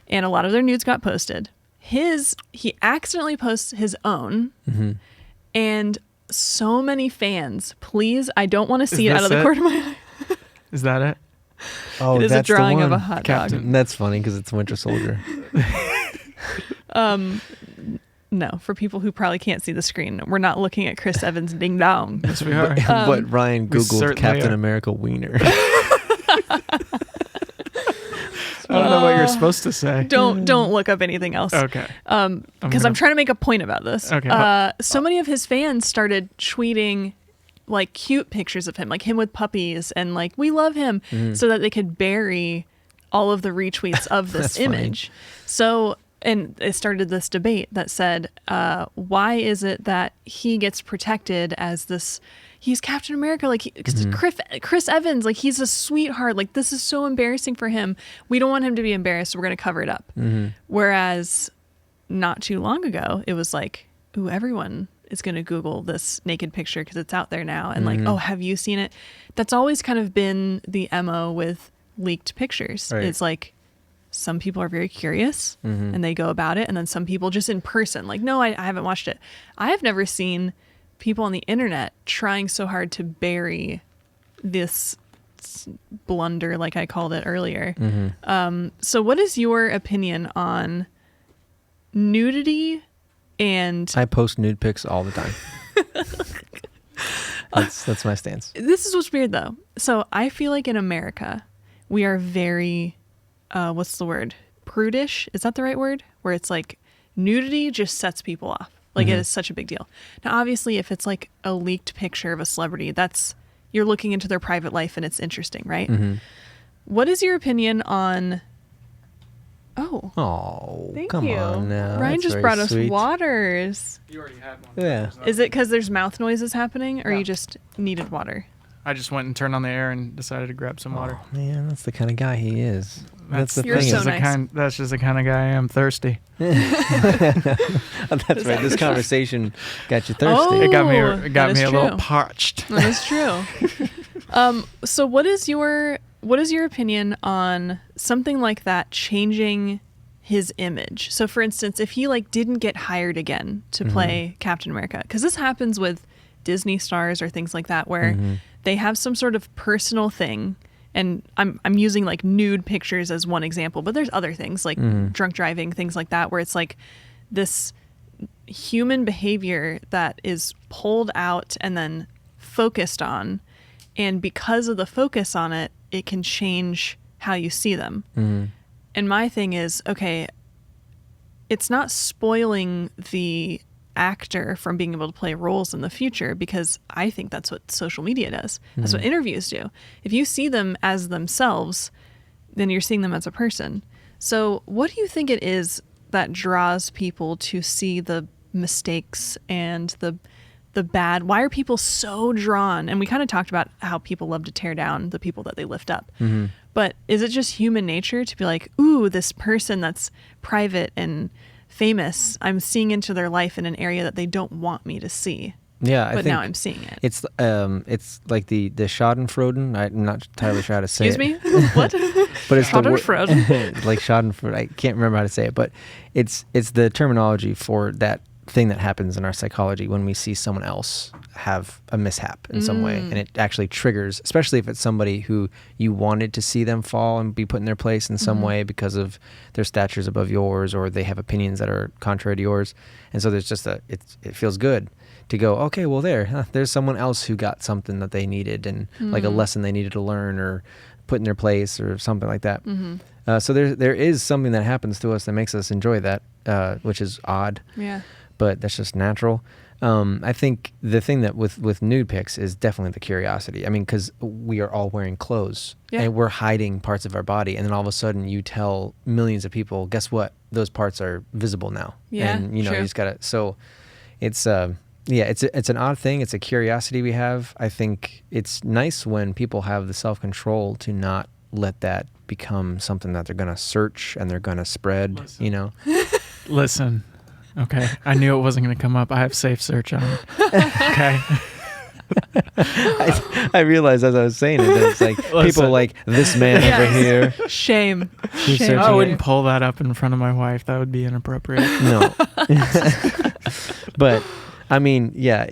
and a lot of their nudes got posted. He accidentally posts his own, and so many fans. Please, I don't want to see it out of the corner of my eye. Is that it? Oh, it is that's a drawing the of one. a hot Captain. dog. That's funny because it's Winter Soldier. No, for people who probably can't see the screen, we're not looking at Chris Evans' ding dong. Yes, we are. But Ryan we Googled certainly Captain are. America wiener. I don't know what you're supposed to say. Don't look up anything else. Okay. Because I'm trying to make a point about this. Okay. So many of his fans started tweeting like cute pictures of him, like him with puppies, and like we love him, so that they could bury all of the retweets of this image. So. And it started this debate that said, why is it that he gets protected as this, he's Captain America, like Chris Evans, like he's a sweetheart, like this is so embarrassing for him. We don't want him to be embarrassed, so we're going to cover it up. Whereas not too long ago, it was like, ooh, everyone is going to Google this naked picture because it's out there now. And like, oh, have you seen it? That's always kind of been the MO with leaked pictures. Right. It's like, some people are very curious and they go about it. And then some people just in person, like, no, I haven't watched it. I have never seen people on the internet trying so hard to bury this blunder, like I called it earlier. So what is your opinion on nudity? And I post nude pics all the time. That's my stance. This is what's weird though. So I feel like in America, we are very... what's the word? Prudish? Is that the right word? Where it's like nudity just sets people off. Like it is such a big deal. Now, obviously, if it's like a leaked picture of a celebrity, you're looking into their private life and it's interesting, right? What is your opinion on... Oh, thank come you. on now. Ryan That's just very brought us sweet. waters. You already had one. Yeah. Is it because there's mouth noises happening or No. you just needed water? I just went and turned on the air and decided to grab some water. Oh, man, that's the kind of guy he is. That's the You're thing. so is- nice. That's just the kind of guy I am. Thirsty. That's right. This conversation got you thirsty. Oh. It got me. that It got is me a little true. parched. That is true. So what is your opinion on something like that changing his image? So for instance, if he like didn't get hired again to play Captain America, because this happens with Disney stars or things like that, where they have some sort of personal thing. And I'm using like nude pictures as one example, but there's other things like drunk driving, things like that, where it's like this human behavior that is pulled out and then focused on. And because of the focus on it, it can change how you see them. And my thing is, okay, it's not spoiling the actor from being able to play roles in the future, because I think that's what social media does. That's what interviews do. If you see them as themselves, then you're seeing them as a person. So what do you think it is that draws people to see the mistakes and the bad? Why are people so drawn? And we kind of talked about how people love to tear down the people that they lift up. But is it just human nature to be like, ooh, this person that's private and famous, I'm seeing into their life in an area that they don't want me to see. Yeah, I but think now I'm seeing it. It's like the Schadenfreude. I'm not entirely sure how to say Excuse it. me? What? But it's Schadenfreude. like Schadenfreude. I can't remember how to say it, but it's the terminology for that thing that happens in our psychology when we see someone else have a mishap in some way, and it actually triggers, especially if it's somebody who you wanted to see them fall and be put in their place in some way because of their statures above yours, or they have opinions that are contrary to yours. And so there's just it feels good to go, okay, well there's someone else who got something that they needed, and like a lesson they needed to learn or put in their place or something like that. So there is something that happens to us that makes us enjoy that, which is odd. Yeah. But that's just natural. I think the thing that with nude pics is definitely the curiosity. I mean, because we are all wearing clothes and we're hiding parts of our body, and then all of a sudden you tell millions of people, guess what? Those parts are visible now. Yeah, and you true. just gotta. So it's it's an odd thing. It's a curiosity we have. I think it's nice when people have the self-control to not let that become something that they're gonna search and they're gonna spread. Listen. You know. Listen. Okay, I knew it wasn't going to come up. I have safe search on. Okay. I realized as I was saying it that it's like people like this man over here. Shame. He's Shame. searching I it. wouldn't pull that up in front of my wife. That would be inappropriate. No. But I mean, yeah,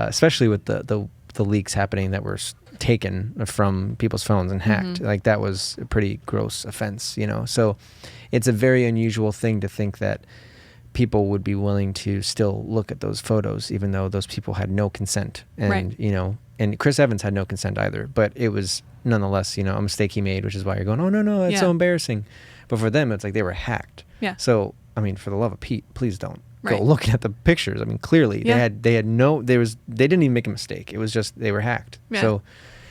especially with the leaks happening that were taken from people's phones and hacked, like that was a pretty gross offense, you know. So it's a very unusual thing to think that people would be willing to still look at those photos, even though those people had no consent. And, you know, and Chris Evans had no consent either, but it was nonetheless, you know, a mistake he made, which is why you're going, oh, no, it's so embarrassing. But for them, it's like they were hacked. Yeah. So, I mean, for the love of Pete, please don't go looking at the pictures. I mean, clearly they didn't even make a mistake. It was just, they were hacked. Yeah. So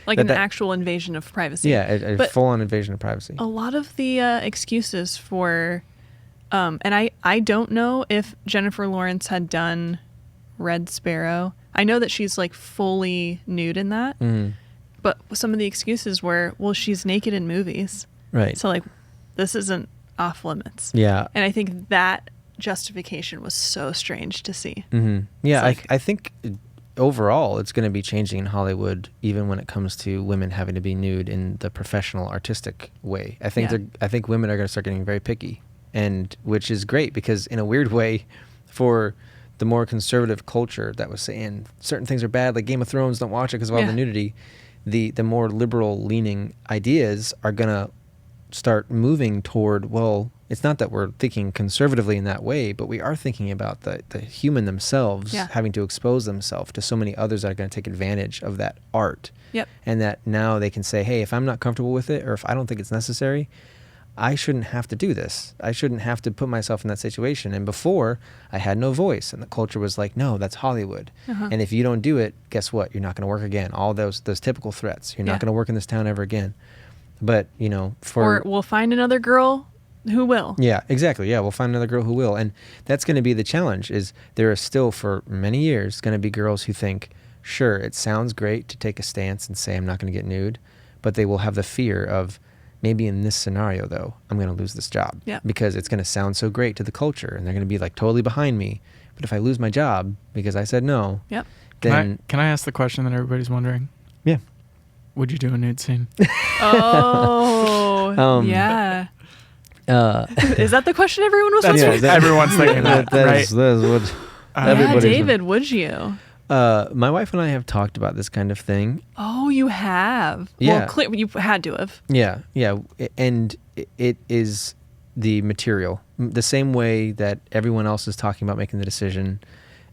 like an actual invasion of privacy. Yeah, a full-on invasion of privacy. A lot of the excuses for... and I don't know if Jennifer Lawrence had done Red Sparrow. I know that she's like fully nude in that, but some of the excuses were, well, she's naked in movies. Right. So like, this isn't off limits. Yeah. And I think that justification was so strange to see. Yeah, like, I think overall it's going to be changing in Hollywood, even when it comes to women having to be nude in the professional artistic way. I think women are going to start getting very picky. And which is great, because in a weird way, for the more conservative culture that was saying certain things are bad, like Game of Thrones, don't watch it because of all the nudity, the more liberal leaning ideas are going to start moving toward, well, it's not that we're thinking conservatively in that way, but we are thinking about the human themselves having to expose themselves to so many others that are going to take advantage of that art. Yep. And that now they can say, hey, if I'm not comfortable with it, or if I don't think it's necessary, I shouldn't have to do this. I shouldn't have to put myself in that situation. And before, I had no voice, and the culture was like, no, that's Hollywood. And if you don't do it, guess what? You're not going to work again. All those typical threats. You're not going to work in this town ever again. But, you know, or we'll find another girl who will. Yeah, exactly. Yeah, we'll find another girl who will. And that's going to be the challenge, is there are still, for many years, going to be girls who think, sure, it sounds great to take a stance and say I'm not going to get nude, but they will have the fear of, maybe in this scenario, though, I'm going to lose this job because it's going to sound so great to the culture, and they're going to be like totally behind me. But if I lose my job because I said no, then... Can I ask the question that everybody's wondering? Yeah. Would you do a nude scene? Oh, yeah. Is that the question everyone was wondering? Everyone's thinking that, right? That is what everybody's David, would you? My wife and I have talked about this kind of thing. Oh, you have? Yeah. Well, you had to have. Yeah. And it is the material. The same way that everyone else is talking about making the decision,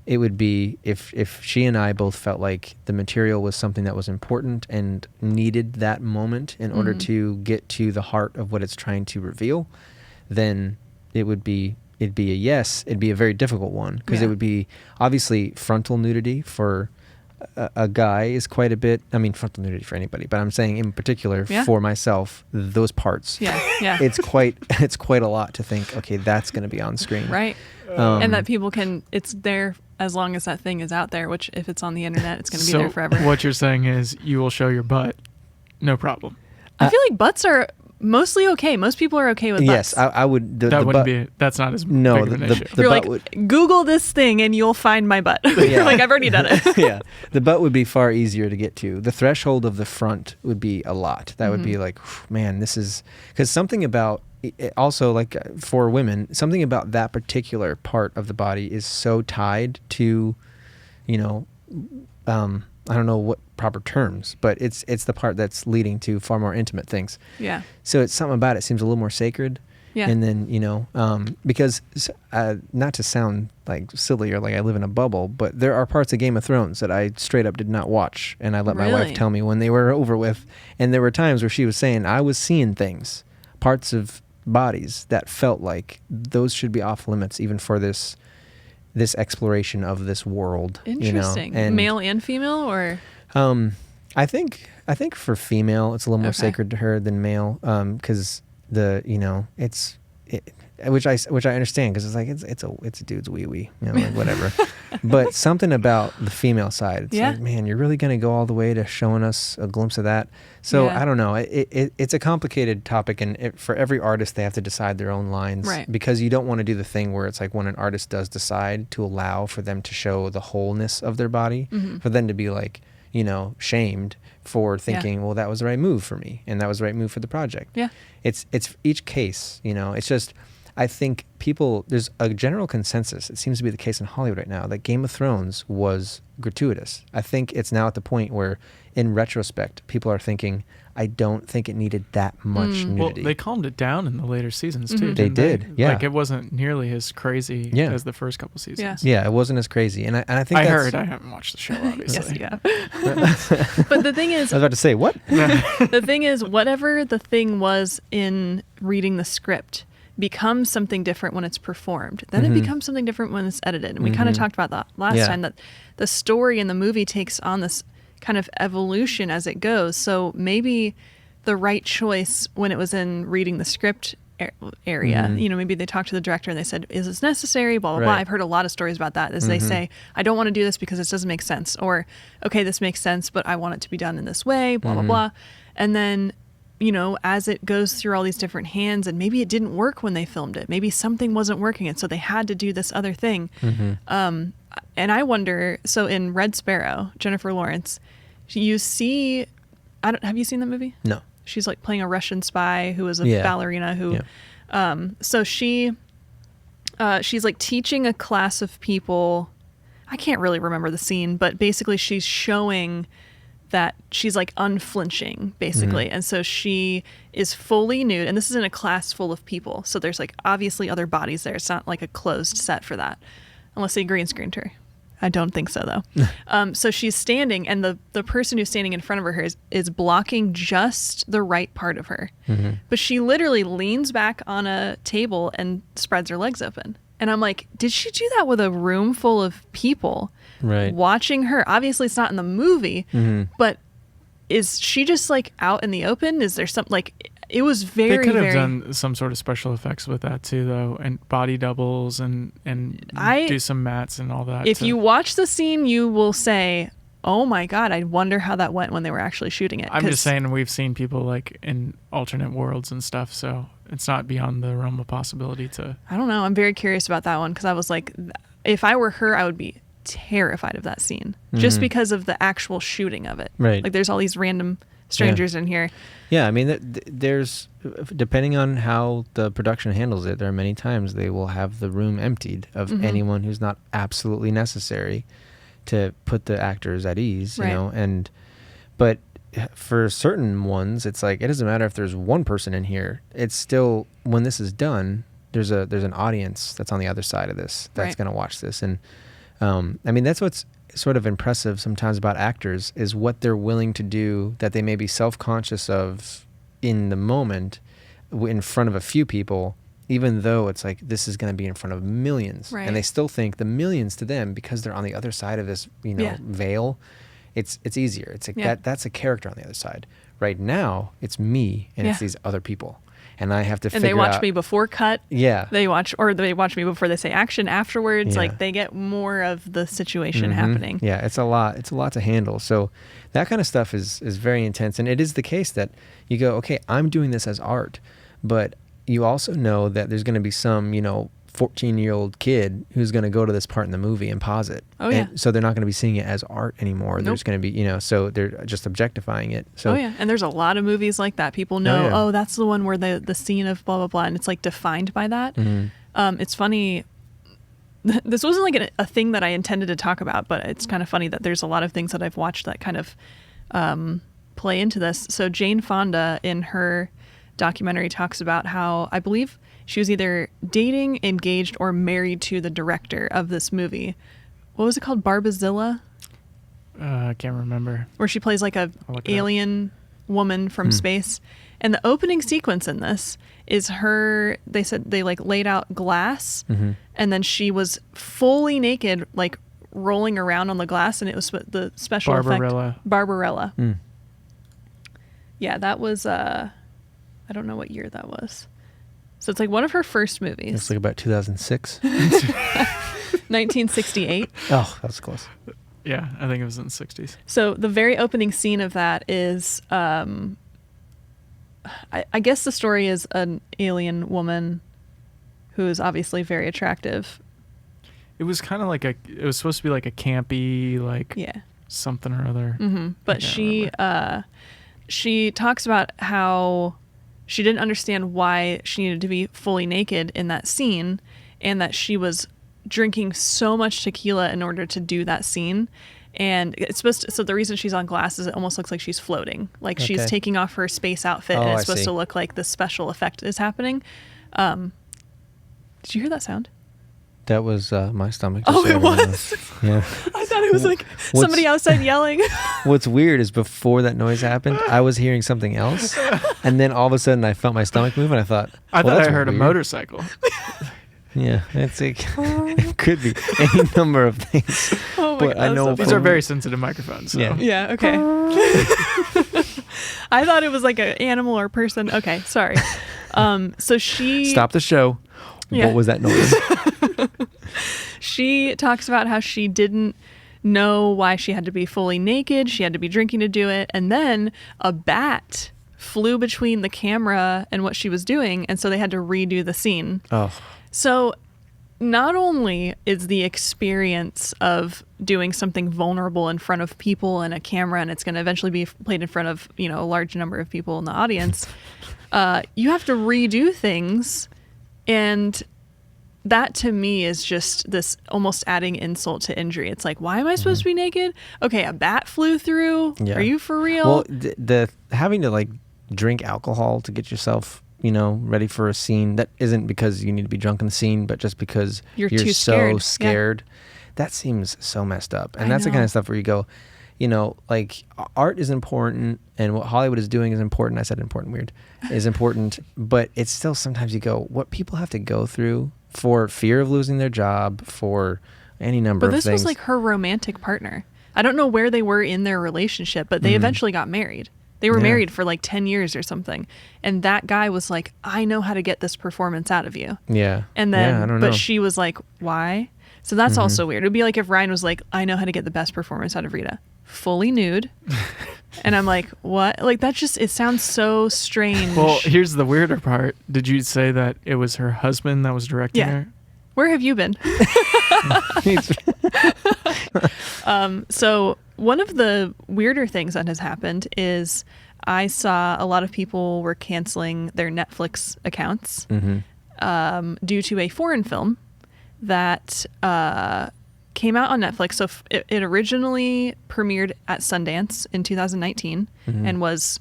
it would be if she and I both felt like the material was something that was important and needed that moment in order to get to the heart of what it's trying to reveal, then it would be it'd be a yes, it'd be a very difficult one because Yeah. it would be obviously frontal nudity for a guy is quite a bit. I mean, frontal nudity for anybody, but I'm saying in particular Yeah. for myself, those parts. Yeah. Yeah. It's quite a lot to think. Okay, that's going to be on screen. Right. And that people can, it's there as long as that thing is out there, which if it's on the internet, it's going to be there forever. What you're saying is you will show your butt, no problem. I feel like butts are mostly okay. Most people are okay with butts. Yes, I would. That wouldn't be. That's not as No, big of an issue. the You're butt like, would. Google this thing and you'll find my butt. Yeah. You're like, I've already done it. Yeah, the butt would be far easier to get to. The threshold of the front would be a lot. That would be like, man, this is because something about it also like for women, something about that particular part of the body is so tied to, you know, I don't know what proper terms, but it's the part that's leading to far more intimate things. Yeah. So it's something about it seems a little more sacred. Yeah. And then, you know, because not to sound like silly or like I live in a bubble, but there are parts of Game of Thrones that I straight up did not watch. And I let my wife Really? tell me when they were over with. And there were times where she was saying, I was seeing things, parts of bodies that felt like those should be off limits even for this exploration of this world. Interesting. You know? And, male and female, or? I think for female, it's a little more Okay. sacred to her than male. Because which I understand because it's like it's a dude's wee wee, you know, like whatever. But something about the female side, it's like, man, you're really gonna go all the way to showing us a glimpse of that. So Yeah. I don't know. It's a complicated topic, and for every artist, they have to decide their own lines, Right. because you don't want to do the thing where it's like when an artist does decide to allow for them to show the wholeness of their body, for them to be like, you know, shamed for thinking, well, that was the right move for me, and that was the right move for the project. Yeah. It's each case, you know. It's just, I think there's a general consensus, it seems to be the case in Hollywood right now, that Game of Thrones was gratuitous. I think it's now at the point where, in retrospect, people are thinking, I don't think it needed that much Well, nudity. they calmed it down in the later seasons too. They didn't did, yeah. Like it wasn't nearly as crazy Yeah. as the first couple seasons. Yeah. Yeah, it wasn't as crazy, and I think I that's, heard. I haven't watched the show, obviously. Yes, yeah. But the thing is, I was about to say what? the thing is, whatever the thing was in reading the script becomes something different when it's performed. Then it becomes something different when it's edited. And we kind of talked about that last Yeah. time, that the story in the movie takes on this kind of evolution as it goes. So maybe the right choice when it was in reading the script area, you know, maybe they talked to the director and they said, is this necessary? Blah, blah, blah. Right. I've heard a lot of stories about that, is they say, I don't want to do this because this doesn't make sense. Or, okay, this makes sense, but I want it to be done in this way, blah, blah, blah. And then, you know, as it goes through all these different hands, and maybe it didn't work when they filmed it. Maybe something wasn't working, and so they had to do this other thing. And I wonder, so in Red Sparrow, Jennifer Lawrence, you see, have you seen that movie? No. She's like playing a Russian spy who was a Yeah. ballerina who, so she's like teaching a class of people. I can't really remember the scene, but basically she's showing that she's like unflinching, basically. And so she is fully nude, and this is in a class full of people. So there's like obviously other bodies there. It's not like a closed set for that, unless they green screened her. I don't think so, though. So she's standing, and the person who's standing in front of her is blocking just the right part of her. But she literally leans back on a table and spreads her legs open. And I'm like, did she do that with a room full of people Right. watching her? Obviously, it's not in the movie, but is she just like out in the open? Is there something like... It was very, They could have very... done some sort of special effects with that too, though, and body doubles and do some mats and all that. If you watch the scene, you will say, oh my God, I wonder how that went when they were actually shooting it. I'm 'Cause just saying, we've seen people like in alternate worlds and stuff, so it's not beyond the realm of possibility to. I don't know. I'm very curious about that one, because I was like, if I were her, I would be terrified of that scene just because of the actual shooting of it. Right. Like there's all these random strangers in here. Yeah, I mean, there's, depending on how the production handles it, there are many times they will have the room emptied of anyone who's not absolutely necessary to put the actors at ease, you Right. know. But for certain ones, it's like, it doesn't matter if there's one person in here. It's still, when this is done, there's an audience that's on the other side of this that's Right. going to watch this. And I mean, that's what's sort of impressive sometimes about actors, is what they're willing to do that they may be self-conscious of in the moment in front of a few people, even though it's like this is going to be in front of millions, Right. and they still think the millions to them, because they're on the other side of this, veil. It's easier. It's like that's a character on the other side. Right now, it's me and it's these other people, and I have to. And they watch me before cut. Yeah. They watch me before they say action. Afterwards, like they get more of the situation happening. Yeah, it's a lot. It's a lot to handle. So that kind of stuff is very intense, and it is the case that you go, okay, I'm doing this as art, but you also know that there's going to be some, 14-year-old kid who's going to go to this part in the movie and pause it. Oh, yeah. And so they're not going to be seeing it as art anymore. Nope. There's going to be, so they're just objectifying it. So, oh, yeah. And there's a lot of movies like that. People know, that's the one where the scene of blah, blah, blah. And it's like defined by that. Mm-hmm. It's funny. This wasn't like a thing that I intended to talk about, but it's kind of funny that there's a lot of things that I've watched that kind of play into this. So Jane Fonda in her documentary talks about how, I believe she was either dating, engaged, or married to the director of this movie. What was it called? Barbazilla? I can't remember. Where she plays like a alien woman from space. And the opening sequence in this is her, they said they like laid out glass and then she was fully naked, like rolling around on the glass, and it was the special effect. Barbarella. Mm. Yeah, that was, I don't know what year that was. So it's like one of her first movies. It's like about 2006. 1968. Oh, that was close. Yeah, I think it was in the 60s. So the very opening scene of that is, I guess the story is an alien woman who is obviously very attractive. It was kind of like it was supposed to be like a campy, like something or other. Mm-hmm. But she talks about how she didn't understand why she needed to be fully naked in that scene, and that she was drinking so much tequila in order to do that scene. And it's supposed to, so the reason she's on glass is it almost looks like she's floating, like she's taking off her space outfit, and it's supposed to look like the special effect is happening. Did you hear that sound? That was my stomach. Oh, it was? Yeah. I thought it was like somebody outside yelling. What's weird is before that noise happened, I was hearing something else. And then all of a sudden I felt my stomach move, and I thought, I heard a motorcycle. Yeah, it's like, it could be any number of things. Oh my God, I know these are very sensitive microphones. So. Yeah, okay. I thought it was like an animal or person. Okay, sorry. So she... Stop the show. Yeah. What was that noise? She talks about how she didn't know why she had to be fully naked. She had to be drinking to do it. And then a bat flew between the camera and what she was doing, and so they had to redo the scene. Oh. So not only is the experience of doing something vulnerable in front of people and a camera, and it's going to eventually be played in front of, a large number of people in the audience, you have to redo things. And that to me is just this almost adding insult to injury. It's like, why am I supposed to be naked? Okay, a bat flew through. Yeah. Are you for real? Well, the having to like drink alcohol to get yourself, ready for a scene, that isn't because you need to be drunk in the scene, but just because you're so scared. Yeah. That seems so messed up. And that's the kind of stuff where you go, like art is important, and what Hollywood is doing is important. I said important, weird, is important, but it's still sometimes you go, what people have to go through for fear of losing their job, for any number of things. But this was like her romantic partner. I don't know where they were in their relationship, but they eventually got married. They were married for like 10 years or something. And that guy was like, I know how to get this performance out of you. Yeah. And then, I don't know. But she was like, why? So that's also weird. It'd be like if Ryan was like, I know how to get the best performance out of Rita. Fully nude. And I'm like, what? Like, that just, it sounds so strange. Well, here's the weirder part. Did you say that it was her husband that was directing her? Where have you been? So one of the weirder things that has happened is I saw a lot of people were canceling their Netflix accounts due to a foreign film that came out on Netflix. So it originally premiered at Sundance in 2019 and was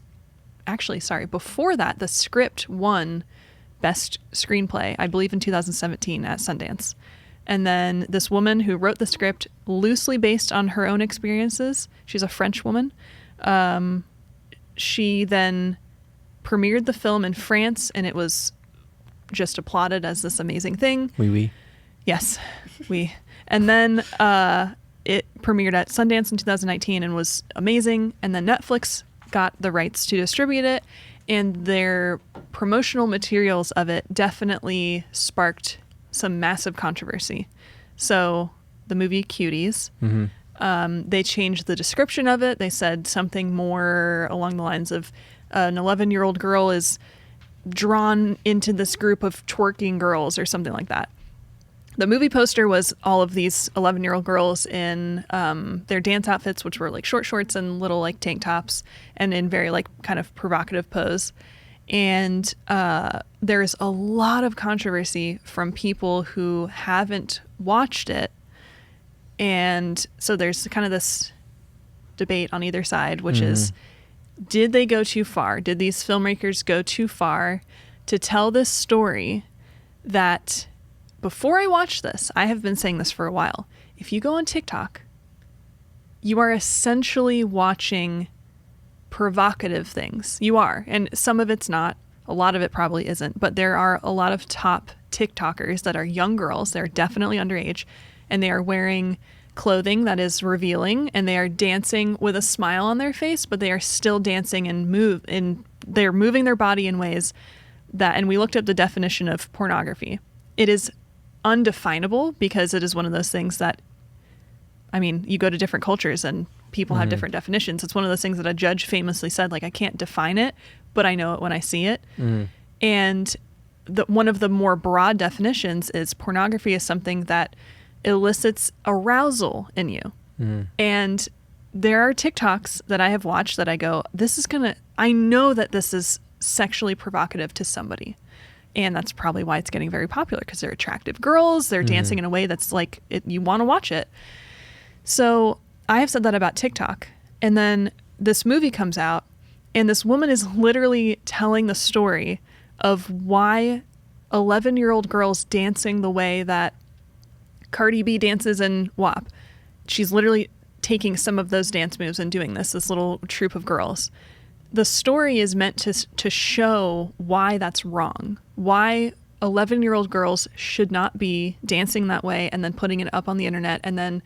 actually, before that, the script won Best Screenplay, I believe in 2017 at Sundance. And then this woman who wrote the script loosely based on her own experiences, she's a French woman, she then premiered the film in France, and it was just applauded as this amazing thing. Oui. Yes, we. And then it premiered at Sundance in 2019 and was amazing. And then Netflix got the rights to distribute it, and their promotional materials of it definitely sparked some massive controversy. So the movie Cuties, they changed the description of it. They said something more along the lines of an 11-year-old girl is drawn into this group of twerking girls or something like that. The movie poster was all of these 11-year-old girls in their dance outfits, which were like short shorts and little like tank tops, and in very like kind of provocative pose. And there's a lot of controversy from people who haven't watched it. And so there's kind of this debate on either side, which is, did they go too far? Did these filmmakers go too far to tell this story that... Before I watched this, I have been saying this for a while. If you go on TikTok, you are essentially watching provocative things. You are. And some of it's not. A lot of it probably isn't. But there are a lot of top TikTokers that are young girls. They're definitely underage. And they are wearing clothing that is revealing. And they are dancing with a smile on their face. But they are still dancing and they're moving their body in ways that... And we looked up the definition of pornography. It is undefinable because it is one of those things that, I mean, you go to different cultures and people have different definitions. It's one of those things that a judge famously said, like, I can't define it, but I know it when I see it. And one of the more broad definitions is pornography is something that elicits arousal in you. And there are TikToks that I have watched that I go, I know that this is sexually provocative to somebody. And that's probably why it's getting very popular, because they're attractive girls. They're dancing in a way that's like, you want to watch it. So I have said that about TikTok. And then this movie comes out, and this woman is literally telling the story of why 11-year-old girls dancing the way that Cardi B dances in WAP. She's literally taking some of those dance moves and doing this little troupe of girls. The story is meant to show why that's wrong, why 11-year-old girls should not be dancing that way and then putting it up on the internet and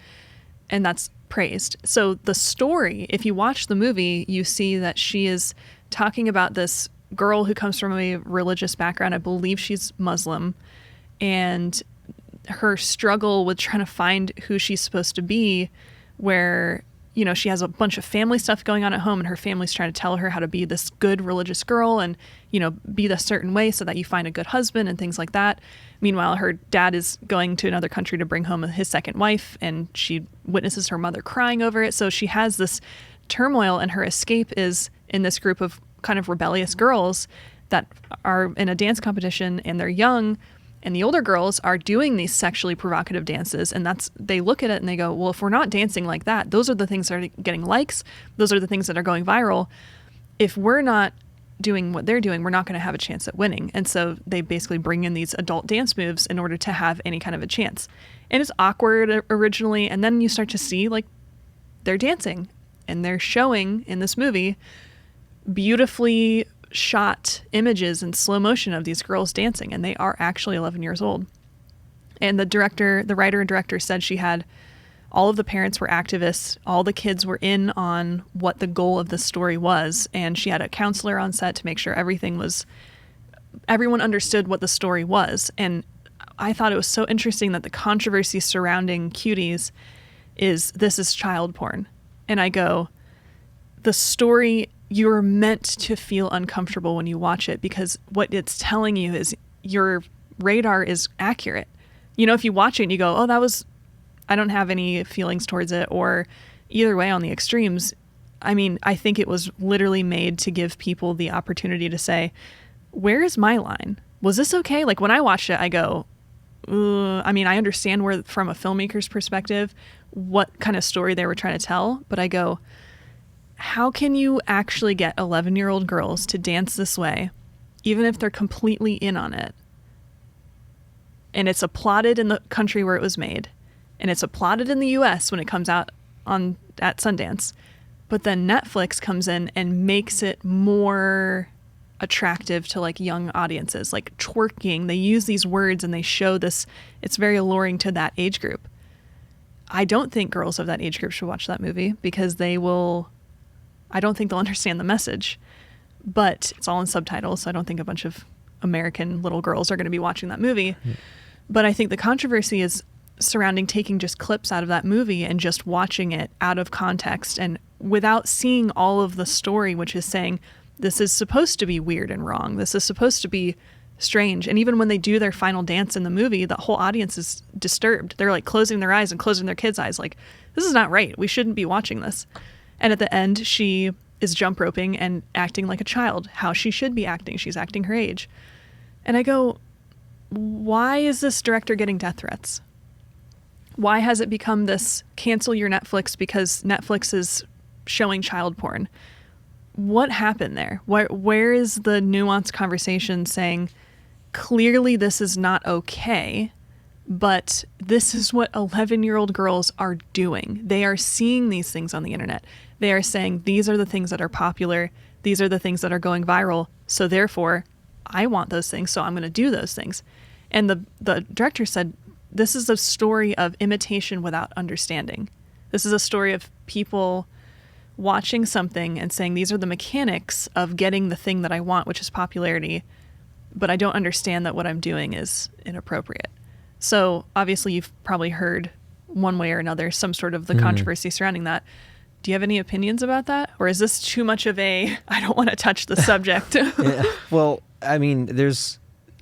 that's praised. So the story, if you watch the movie, you see that she is talking about this girl who comes from a religious background. I believe she's Muslim, and her struggle with trying to find who she's supposed to be, where... You know, she has a bunch of family stuff going on at home, and her family's trying to tell her how to be this good religious girl and, you know, be the certain way so that you find a good husband and things like that. Meanwhile, her dad is going to another country to bring home his second wife, and she witnesses her mother crying over it. So she has this turmoil, and her escape is in this group of kind of rebellious girls that are in a dance competition, and they're young. And the older girls are doing these sexually provocative dances, and they look at it and they go, well, if we're not dancing like that, those are the things that are getting likes. Those are the things that are going viral. If we're not doing what they're doing, we're not going to have a chance at winning. And so they basically bring in these adult dance moves in order to have any kind of a chance. And it's awkward originally, and then you start to see, like, they're dancing, and they're showing in this movie beautifully shot images in slow motion of these girls dancing, and they are actually 11 years old. And the writer and director said she had all of the parents were activists, all the kids were in on what the goal of the story was, and she had a counselor on set to make sure everyone understood what the story was. And I thought it was so interesting that the controversy surrounding Cuties this is child porn. And I go, the story, you're meant to feel uncomfortable when you watch it, because what it's telling you is your radar is accurate. You know, if you watch it and you go, oh, I don't have any feelings towards it, or either way on the extremes. I mean, I think it was literally made to give people the opportunity to say, where is my line? Was this okay? Like, when I watched it, I go, I mean, I understand where, from a filmmaker's perspective, what kind of story they were trying to tell, but I go, how can you actually get 11-year-old girls to dance this way, even if they're completely in on it? And it's applauded in the country where it was made, and it's applauded in the US when it comes out at Sundance. But then Netflix comes in and makes it more attractive to like young audiences, like twerking. They use these words and they show this. It's very alluring to that age group. I don't think girls of that age group should watch that movie because I don't think they'll understand the message. But it's all in subtitles, so I don't think a bunch of American little girls are going to be watching that movie. But I think the controversy is surrounding taking just clips out of that movie and just watching it out of context and without seeing all of the story, which is saying this is supposed to be weird and wrong. This is supposed to be strange. And even when they do their final dance in the movie, the whole audience is disturbed. They're like closing their eyes and closing their kids' eyes like, this is not right. We shouldn't be watching this. And at the end, she is jump roping and acting like a child, how she should be acting. She's acting her age. And I go, why is this director getting death threats? Why has it become this cancel your Netflix because Netflix is showing child porn? What happened there? Where is the nuanced conversation saying, clearly this is not okay, but this is what 11-year-old girls are doing. They are seeing these things on the internet. They are saying, these are the things that are popular. These are the things that are going viral. So therefore, I want those things, so I'm going to do those things. And the director said, this is a story of imitation without understanding. This is a story of people watching something and saying, these are the mechanics of getting the thing that I want, which is popularity, but I don't understand that what I'm doing is inappropriate. So obviously you've probably heard one way or another some sort of the controversy surrounding that. Do you have any opinions about that? Or is this too much of I don't want to touch the subject? Yeah. Well, I mean,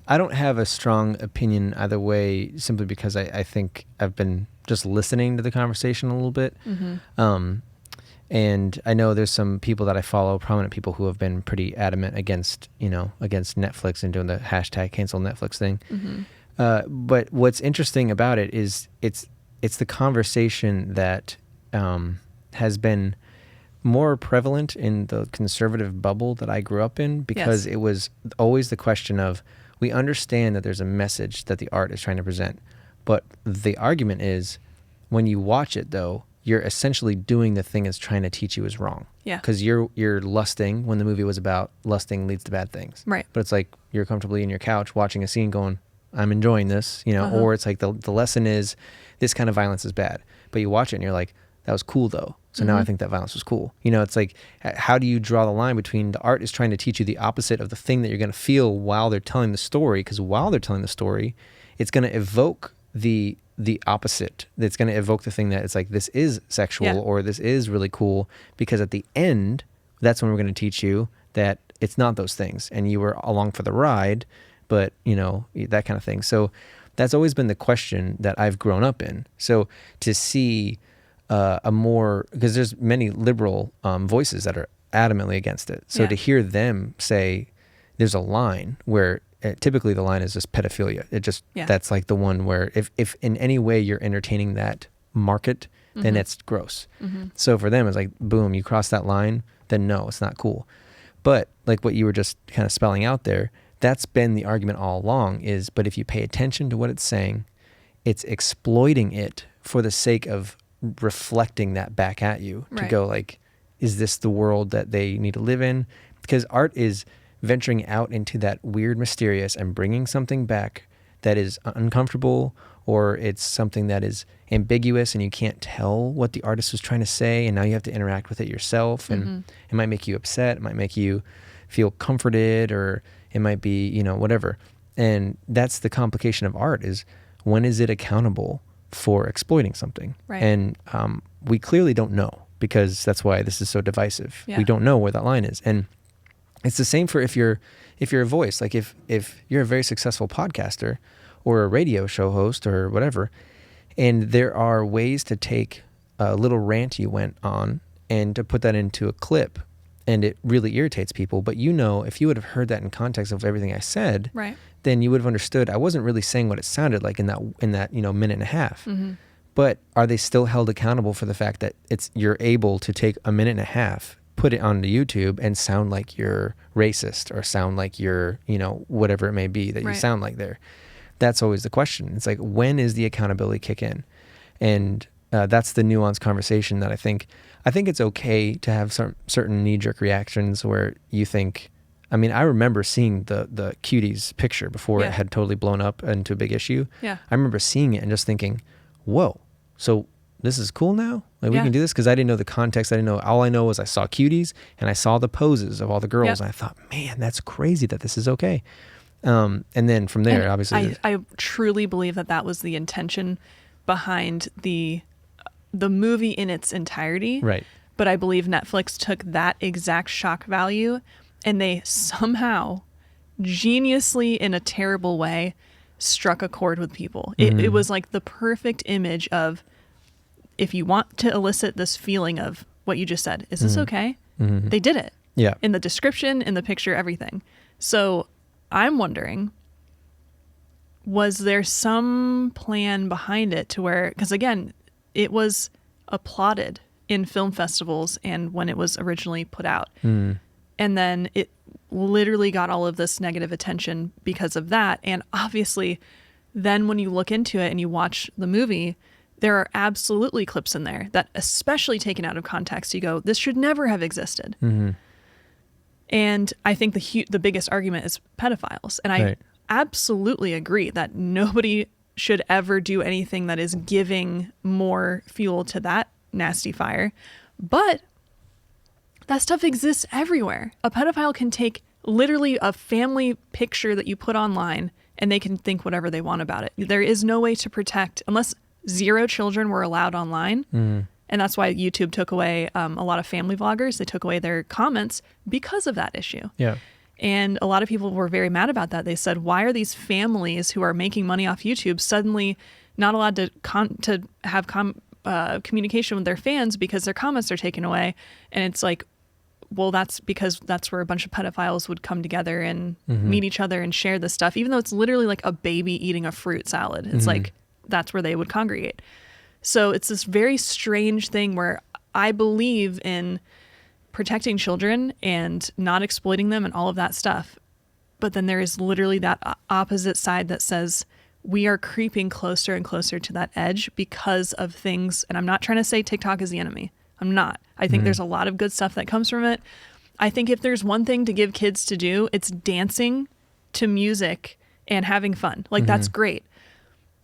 I don't have a strong opinion either way, simply because I think I've been just listening to the conversation a little bit. And I know there's some people that I follow, prominent people, who have been pretty adamant against Netflix and doing the hashtag cancel Netflix thing. But what's interesting about it is it's the conversation that has been more prevalent in the conservative bubble that I grew up in, because it was always the question of, we understand that there's a message that the art is trying to present, but the argument is, when you watch it though, you're essentially doing the thing it's trying to teach you is wrong. Yeah. Because you're lusting, when the movie was about lusting leads to bad things. Right. But it's like you're comfortably in your couch watching a scene going, I'm enjoying this, or it's like the lesson is this kind of violence is bad. But you watch it and you're like, that was cool though. So now I think that violence was cool. It's like, how do you draw the line between the art is trying to teach you the opposite of the thing that you're going to feel while they're telling the story? Because while they're telling the story, it's going to evoke the opposite. It's going to evoke the thing that it's like, this is sexual or this is really cool, because at the end, that's when we're going to teach you that it's not those things and you were along for the ride, but that kind of thing. So that's always been the question that I've grown up in. So to see because there's many liberal voices that are adamantly against it. So to hear them say there's a line where typically the line is just pedophilia. It just, that's like the one where if in any way you're entertaining that market, then it's gross. So for them, it's like, boom, you cross that line, then no, it's not cool. But like what you were just kind of spelling out there, that's been the argument all along is, but if you pay attention to what it's saying, it's exploiting it for the sake of reflecting that back at you to go like, is this the world that they need to live in? Because art is venturing out into that weird, mysterious, and bringing something back that is uncomfortable, or it's something that is ambiguous and you can't tell what the artist was trying to say, and now you have to interact with it yourself, and it might make you upset, it might make you feel comforted, or it might be, whatever. And that's the complication of art, is when is it accountable for exploiting something? Right. And we clearly don't know, because that's why this is so divisive. We don't know where that line is. And it's the same for if you're a voice, like if you're a very successful podcaster or a radio show host or whatever, and there are ways to take a little rant you went on and to put that into a clip, and it really irritates people. But if you would have heard that in context of everything I said, then you would have understood I wasn't really saying what it sounded like in that minute and a half. But are they still held accountable for the fact that you're able to take a minute and a half, put it onto YouTube, and sound like you're racist, or sound like you're, whatever it may be that you sound like there? That's always the question. It's like, when is the accountability kick in? And that's the nuanced conversation that I think it's okay to have some certain knee-jerk reactions where you think I mean, I remember seeing the Cuties picture before it had totally blown up into a big issue. Yeah. I remember seeing it and just thinking, whoa, so this is cool now? Like we can do this? Because I didn't know the context. I didn't know. All I know was I saw Cuties and I saw the poses of all the girls. And I thought, man, that's crazy that this is okay. And then from there, obviously. I truly believe that was the intention behind the movie in its entirety. Right. But I believe Netflix took that exact shock value and they somehow, geniusly in a terrible way, struck a chord with people. It was like the perfect image of, if you want to elicit this feeling of what you just said, is this okay? They did it. Yeah. In the description, in the picture, everything. So I'm wondering, was there some plan behind it to where, because again, it was applauded in film festivals and when it was originally put out. And then it literally got all of this negative attention because of that. And obviously, then when you look into it and you watch the movie, there are absolutely clips in there that, especially taken out of context, you go, this should never have existed. And I think the biggest argument is pedophiles. And I absolutely agree that nobody should ever do anything that is giving more fuel to that nasty fire. But that stuff exists everywhere. A pedophile can take literally a family picture that you put online and they can think whatever they want about it. There is no way to protect, unless 0 children were allowed online. And that's why YouTube took away a lot of family vloggers. They took away their comments because of that issue. Yeah. And a lot of people were very mad about that. They said, why are these families who are making money off YouTube suddenly not allowed to have communication with their fans because their comments are taken away? And it's like, well, that's because that's where a bunch of pedophiles would come together and meet each other and share this stuff, even though it's literally like a baby eating a fruit salad. It's like, that's where they would congregate. So it's this very strange thing where I believe in protecting children and not exploiting them and all of that stuff. But then there is literally that opposite side that says we are creeping closer and closer to that edge because of things. And I'm not trying to say TikTok is the enemy. I'm not. I think there's a lot of good stuff that comes from it. I think if there's one thing to give kids to do, it's dancing to music and having fun. Like that's great.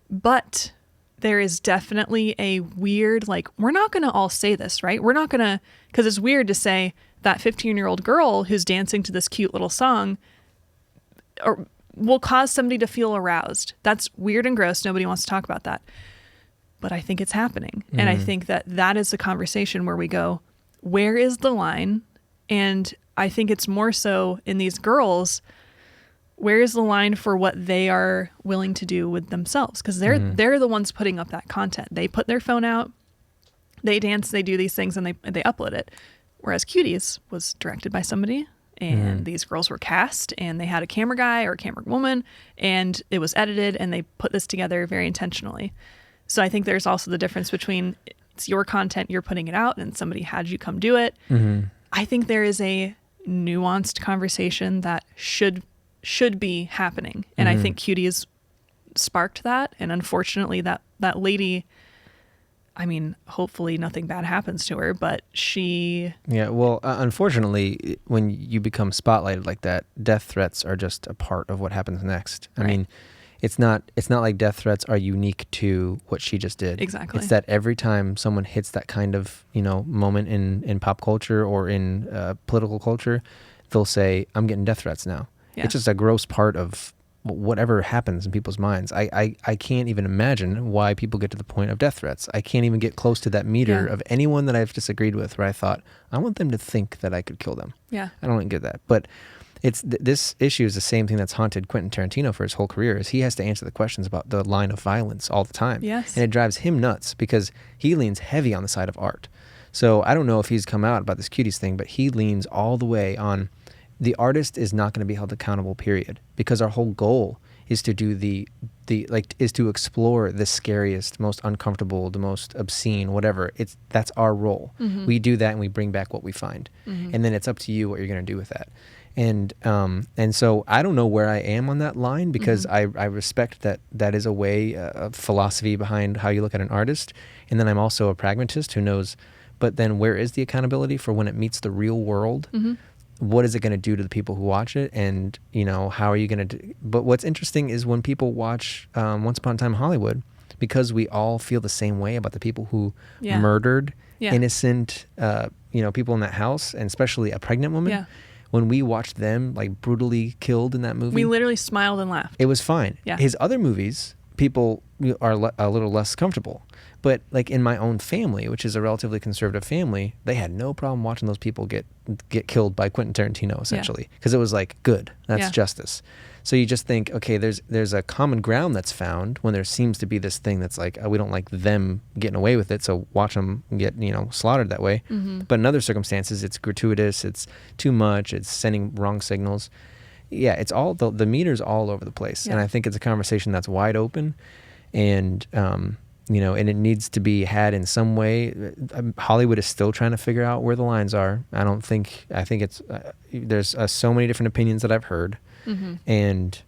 But there is definitely a weird, like, we're not going to all say this, right? We're not going to, because it's weird to say that 15-year-old girl who's dancing to this cute little song or will cause somebody to feel aroused. That's weird and gross. Nobody wants to talk about that. But I think it's happening. And I think that is the conversation where we go, where is the line? And I think it's more so in these girls, where is the line for what they are willing to do with themselves? Because they're the ones putting up that content. They put their phone out, they dance, they do these things, and they upload it. Whereas Cuties was directed by somebody, and these girls were cast, and they had a camera guy or a camera woman, and it was edited, and they put this together very intentionally. So I think there's also the difference between it's your content, you're putting it out, and somebody had you come do it. I think there is a nuanced conversation that should be happening. And I think Cuties sparked that. And unfortunately that lady, I mean, hopefully nothing bad happens to her, but she... Yeah, well, unfortunately, when you become spotlighted like that, death threats are just a part of what happens next. I mean, it's not like death threats are unique to what she just did. Exactly. It's that every time someone hits that kind of, moment in pop culture or in political culture, they'll say, I'm getting death threats now. Yeah. It's just a gross part of whatever happens in people's minds. I can't even imagine why people get to the point of death threats. I can't even get close to that meter of anyone that I've disagreed with where I thought, I want them to think that I could kill them. Yeah. I don't get that. But it's this issue is the same thing that's haunted Quentin Tarantino for his whole career, is he has to answer the questions about the line of violence all the time. Yes. And it drives him nuts because he leans heavy on the side of art. So I don't know if he's come out about this Cuties thing, but he leans all the way on the artist is not going to be held accountable, period. Because our whole goal is to do is to explore the scariest, most uncomfortable, the most obscene, whatever. That's our role. We do that and we bring back what we find. And then it's up to you what you're going to do with that. And so I don't know where I am on that line because I respect that is a way, a philosophy behind how you look at an artist. And then I'm also a pragmatist who knows, but then where is the accountability for when it meets the real world? what is it going to do to the people who watch it? And, how are you going to but what's interesting is when people watch Once Upon a Time in Hollywood, because we all feel the same way about the people who murdered innocent, people in that house, and especially a pregnant woman. Yeah. When we watched them like brutally killed in that movie, we literally smiled and laughed. It was fine. Yeah. His other movies, people are a little less comfortable. But like in my own family, which is a relatively conservative family, they had no problem watching those people get killed by Quentin Tarantino, essentially, because it was like, good, that's justice. So you just think, okay, there's a common ground that's found when there seems to be this thing that's like, we don't like them getting away with it, so watch them get slaughtered that way. Mm-hmm. But in other circumstances, it's gratuitous, it's too much, it's sending wrong signals. Yeah, it's all the meter's all over the place, and I think it's a conversation that's wide open, and and it needs to be had in some way. Hollywood is still trying to figure out where the lines are. I think it's there's so many different opinions that I've heard. Mm-hmm. And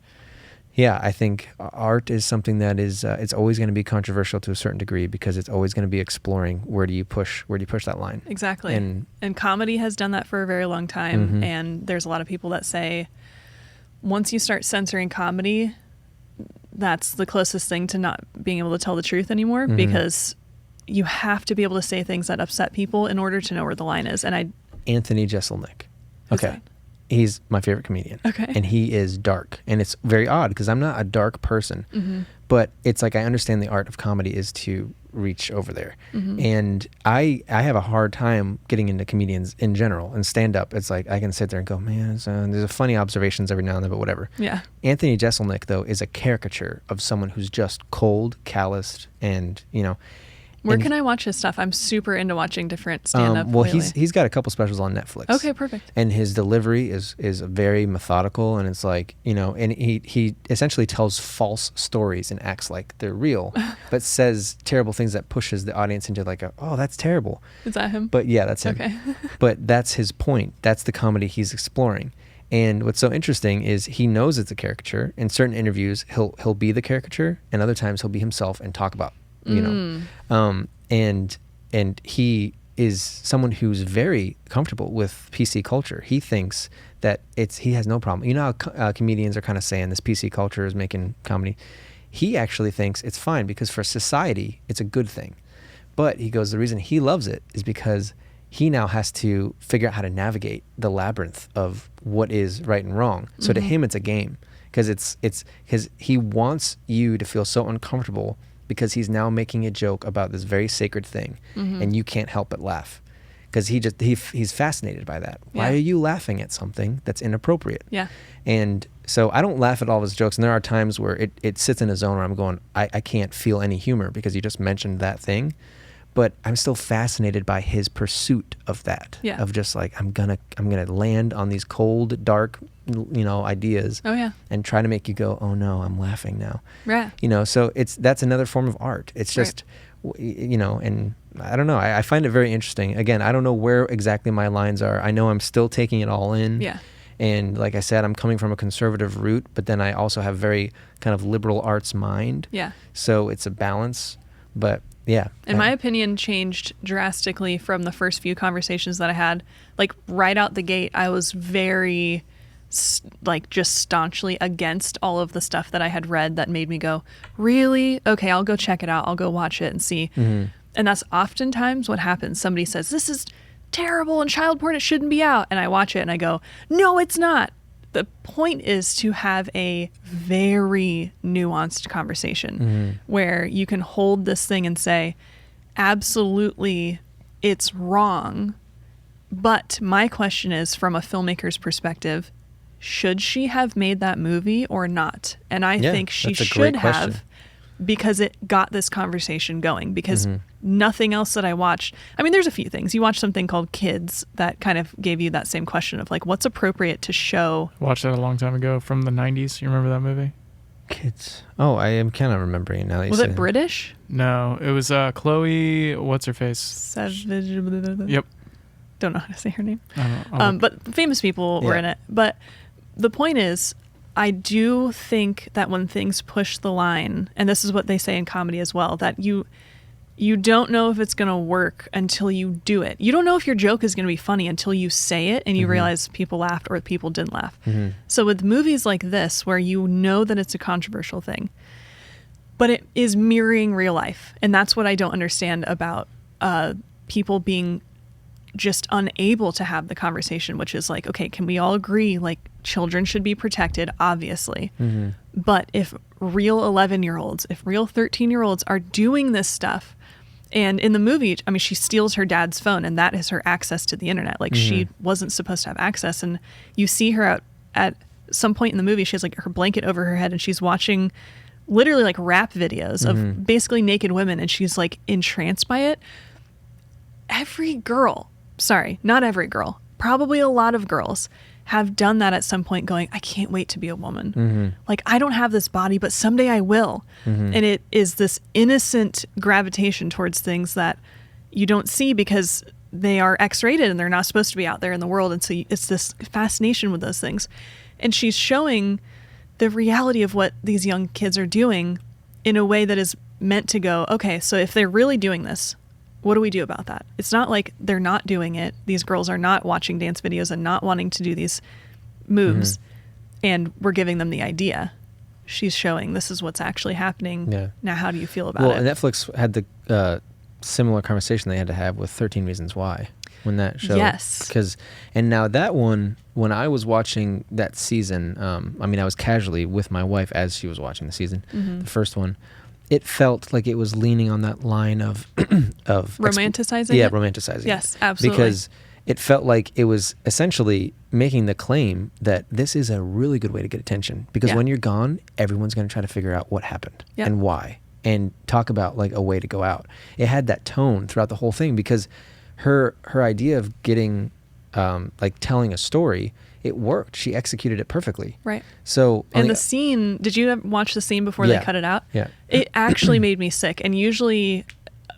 I think art is something that is it's always going to be controversial to a certain degree, because it's always going to be exploring where do you push that line. Exactly. And comedy has done that for a very long time. Mm-hmm. And there's a lot of people that say once you start censoring comedy, that's the closest thing to not being able to tell the truth anymore, mm-hmm. because you have to be able to say things that upset people in order to know where the line is. And Anthony Jeselnik. Who's Okay. that? He's my favorite comedian. Okay. And he is dark. And it's very odd because I'm not a dark person. Mm-hmm. But it's like I understand the art of comedy is to reach over there. Mm-hmm. And I have a hard time getting into comedians in general and stand up. It's like I can sit there and go, man, there's funny observations every now and then, but whatever. Yeah. Anthony Jeselnik, though, is a caricature of someone who's just cold, calloused, and, Where can I watch his stuff? I'm super into watching different stand-up. Well, lately. he's got a couple specials on Netflix. Okay, perfect. And his delivery is very methodical, and it's like, and he essentially tells false stories and acts like they're real, but says terrible things that pushes the audience into like, oh, that's terrible. Is that him? But yeah, that's him. Okay. But that's his point. That's the comedy he's exploring. And what's so interesting is he knows it's a caricature. In certain interviews, he'll be the caricature, and other times he'll be himself and talk about and he is someone who's very comfortable with PC culture. He thinks that he has no problem. You know how comedians are kind of saying this PC culture is making comedy. He actually thinks it's fine because for society, it's a good thing. But he goes, the reason he loves it is because he now has to figure out how to navigate the labyrinth of what is right and wrong. So to him, it's a game, because it's because he wants you to feel so uncomfortable, because he's now making a joke about this very sacred thing, and you can't help but laugh, because he's fascinated by that. Yeah. Why are you laughing at something that's inappropriate? Yeah. And so I don't laugh at all of his jokes, and there are times where it sits in a zone where I'm going, I can't feel any humor because you just mentioned that thing, but I'm still fascinated by his pursuit of that. Yeah. Of just like, I'm gonna land on these cold, dark, ideas. Oh yeah. And try to make you go, oh no, I'm laughing now. Right. So that's another form of art. It's just, and I don't know. I find it very interesting. Again, I don't know where exactly my lines are. I know I'm still taking it all in. Yeah. And like I said, I'm coming from a conservative route, but then I also have very kind of liberal arts mind. Yeah. So it's a balance, but yeah. And my opinion changed drastically from the first few conversations that I had. Like right out the gate, I was very just staunchly against all of the stuff that I had read that made me go, really? Okay, I'll go check it out. I'll go watch it and see. Mm-hmm. And that's oftentimes what happens. Somebody says, this is terrible and child porn, it shouldn't be out. And I watch it and I go, no, it's not. The point is to have a very nuanced conversation where you can hold this thing and say, absolutely, it's wrong. But my question is, from a filmmaker's perspective, should she have made that movie or not? And I think she should have, because it got this conversation going, because nothing else that I watched, I mean, there's a few things. You watch something called Kids that kind of gave you that same question of like, what's appropriate to show? Watched that a long time ago from the 90s. You remember that movie? Kids. Oh, I am kind of remembering now that you Was say it British? No, it was Chloe, what's her face? Yep. Don't know how to say her name. I but famous people were in it. But the point is, I do think that when things push the line, and this is what they say in comedy as well, that you you don't know if it's going to work until you do it. You don't know if your joke is going to be funny until you say it and you realize people laughed or people didn't laugh. So with movies like this, where you know that it's a controversial thing, but it is mirroring real life. And that's what I don't understand about people being just unable to have the conversation, which is like, okay, can we all agree, like, children should be protected, obviously. But if real 11-year-olds, if real 13-year-olds are doing this stuff, and in the movie, I mean, she steals her dad's phone, and that is her access to the internet. Like, she wasn't supposed to have access. And you see her at some point in the movie, she has like her blanket over her head, and she's watching literally like rap videos of basically naked women, and she's like entranced by it. Every girl, sorry, not every girl, probably a lot of girls have done that at some point, going, I can't wait to be a woman. Like, I don't have this body, but someday I will. And it is this innocent gravitation towards things that you don't see because they are X-rated and they're not supposed to be out there in the world. And so it's this fascination with those things. And she's showing the reality of what these young kids are doing in a way that is meant to go, okay, so if they're really doing this, what do we do about that? It's not like they're not doing it. These girls are not watching dance videos and not wanting to do these moves, and we're giving them the idea. She's showing this is what's actually happening. Yeah. Now, how do you feel about it? Well, Netflix had the similar conversation they had to have with 13 Reasons Why when that show. Yes. And now that one, when I was watching that season, I mean, I was casually with my wife as she was watching the season, the first one. It felt like it was leaning on that line of romanticizing. Yeah, romanticizing. Yes, absolutely. Because it felt like it was essentially making the claim that this is a really good way to get attention. Because when you're gone, everyone's going to try to figure out what happened and why, and talk about like a way to go out. It had that tone throughout the whole thing because her idea of getting like telling a story, it worked. She executed it perfectly. Right. So, and the scene, did you watch the scene before they cut it out? Yeah. It actually made me sick. And usually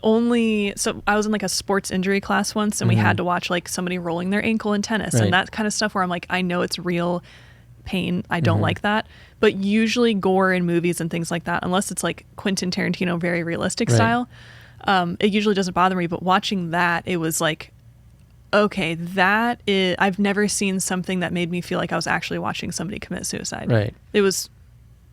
so I was in like a sports injury class once, and we had to watch like somebody rolling their ankle in tennis and that kind of stuff where I'm like, I know it's real pain. I don't like that. But usually gore in movies and things like that, unless it's like Quentin Tarantino, very realistic style, it usually doesn't bother me. But watching that, it was like, okay, I've never seen something that made me feel like I was actually watching somebody commit suicide. Right. It was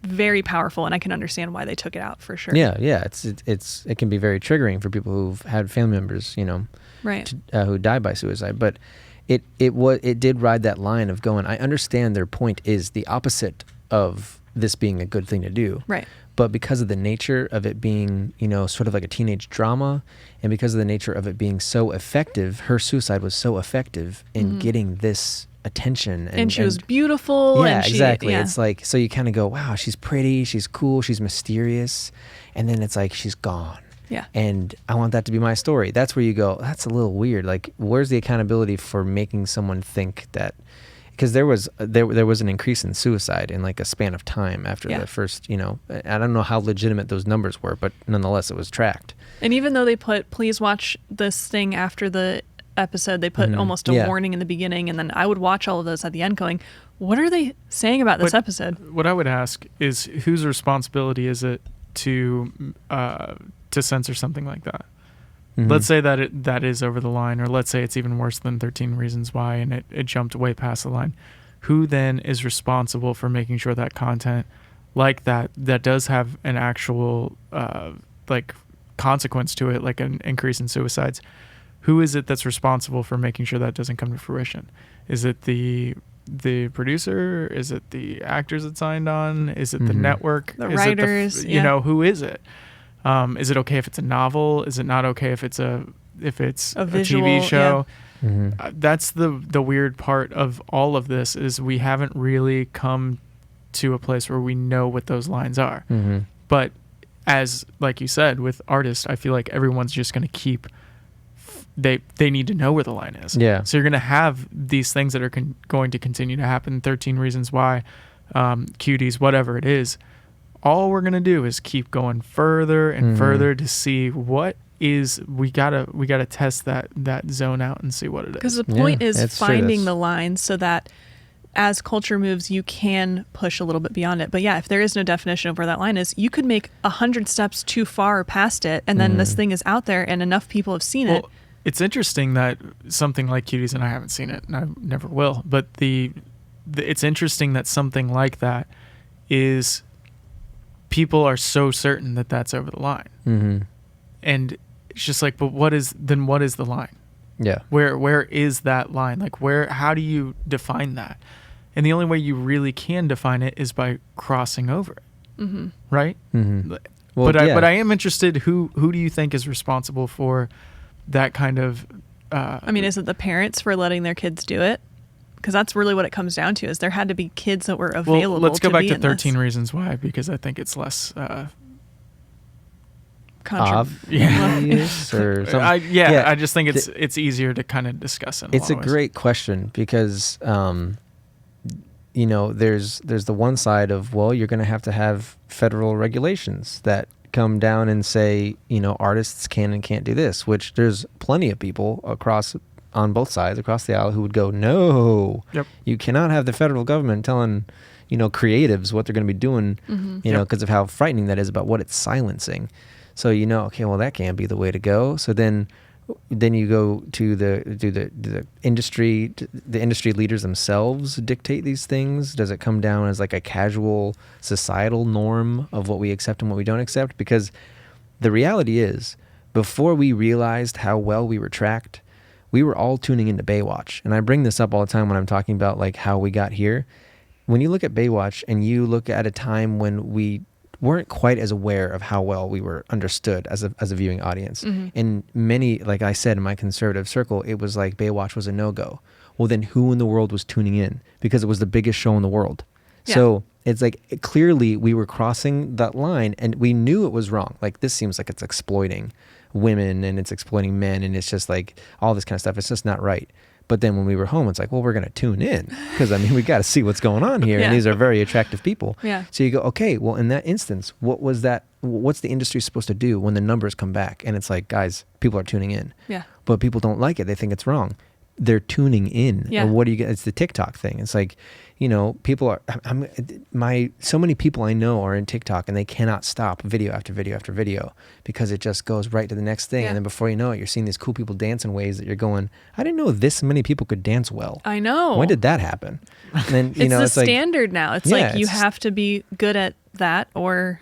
very powerful, and I can understand why they took it out for sure. Yeah. It can be very triggering for people who've had family members, who died by suicide. But it did ride that line of going, I understand their point is the opposite of this being a good thing to do. Right. But because of the nature of it being, sort of like a teenage drama, and because of the nature of it being so effective, her suicide was so effective in getting this attention. And she was beautiful. Yeah, and exactly. It's like, so you kind of go, wow, she's pretty, she's cool, she's mysterious. And then it's like, she's gone. Yeah. And I want that to be my story. That's where you go, that's a little weird. Like, where's the accountability for making someone think that? Because there was an increase in suicide in like a span of time after the first, I don't know how legitimate those numbers were, but nonetheless, it was tracked. And even though they put, please watch this thing after the episode, they put almost a warning in the beginning, and then I would watch all of those at the end going, what are they saying about this episode? What I would ask is, whose responsibility is it to censor something like that? Let's say that is over the line, or let's say it's even worse than 13 Reasons Why, and it jumped way past the line. Who then is responsible for making sure that content like that does have an actual like consequence to it, like an increase in suicides? Who is it that's responsible for making sure that doesn't come to fruition? Is it the producer? Is it the actors that signed on? Is it the network? The writers? Who is it? Is it okay if it's a novel? Is it not okay if it's a visual, TV show? Yeah. That's the weird part of all of this, is we haven't really come to a place where we know what those lines are. But as like you said, with artists, I feel like everyone's just going to keep. They need to know where the line is. Yeah. So you're going to have these things that are going to continue to happen. 13 Reasons Why, Cuties, whatever it is. All we're going to do is keep going further and further to see what is. We gotta test that zone out and see what it is. Because the point is finding the line so that as culture moves, you can push a little bit beyond it. But yeah, if there is no definition of where that line is, you could make 100 steps too far past it, and then this thing is out there and enough people have seen it. It's interesting that something like Cuties, and I haven't seen it and I never will, but it's interesting that something like that is, people are so certain that that's over the line. Mm-hmm. And it's just like, but what is the line? Yeah. Where is that line? Like, how do you define that? And the only way you really can define it is by crossing over it. Mm-hmm. Right? Mm-hmm. But I am interested, who do you think is responsible for that kind of I mean, is it the parents for letting their kids do it? Because that's really what it comes down to, is there had to be kids that were available. Well, let's go back to 13 this. Reasons Why, because I think it's less obvious or something. I just think it's easier to kind of discuss it. It's a great question because there's the one side of, well, you're going to have federal regulations that come down and say, artists can and can't do this, which there's plenty of people on both sides across the aisle who would go, no, yep, you cannot have the federal government telling creatives what they're going to be doing, because of how frightening that is about what it's silencing. So okay, well, that can't be the way to go. So then you go to the industry. The industry leaders themselves dictate these things. Does it come down as like a casual societal norm of what we accept and what we don't accept? Because the reality is, before we realized how well we were tracked, we were all tuning into Baywatch. And I bring this up all the time when I'm talking about like how we got here. When you look at Baywatch and you look at a time when we weren't quite as aware of how well we were understood as a viewing audience. Mm-hmm. And many, like I said, in my conservative circle, it was like Baywatch was a no-go. Well, then who in the world was tuning in? Because it was the biggest show in the world. Yeah. So it's like, clearly we were crossing that line and we knew it was wrong. Like, this seems like it's exploiting women and it's exploiting men and it's just like all this kind of stuff. It's just not right. But then when we were home, it's like, well, we're going to tune in because, we got to see what's going on here. Yeah. And these are very attractive people. Yeah. So you go, okay, well, in that instance, what's the industry supposed to do when the numbers come back? And it's like, guys, people are tuning in. Yeah. But people don't like it. They think it's wrong. They're tuning in. Yeah. And what do you get? It's the TikTok thing. It's like, people are, so many people I know are in TikTok and they cannot stop video after video after video because it just goes right to the next thing. Yeah. And then before you know it, you're seeing these cool people dance in ways that you're going, I didn't know this many people could dance well. I know. When did that happen? And then, it's the standard now. It's like you have to be good at that or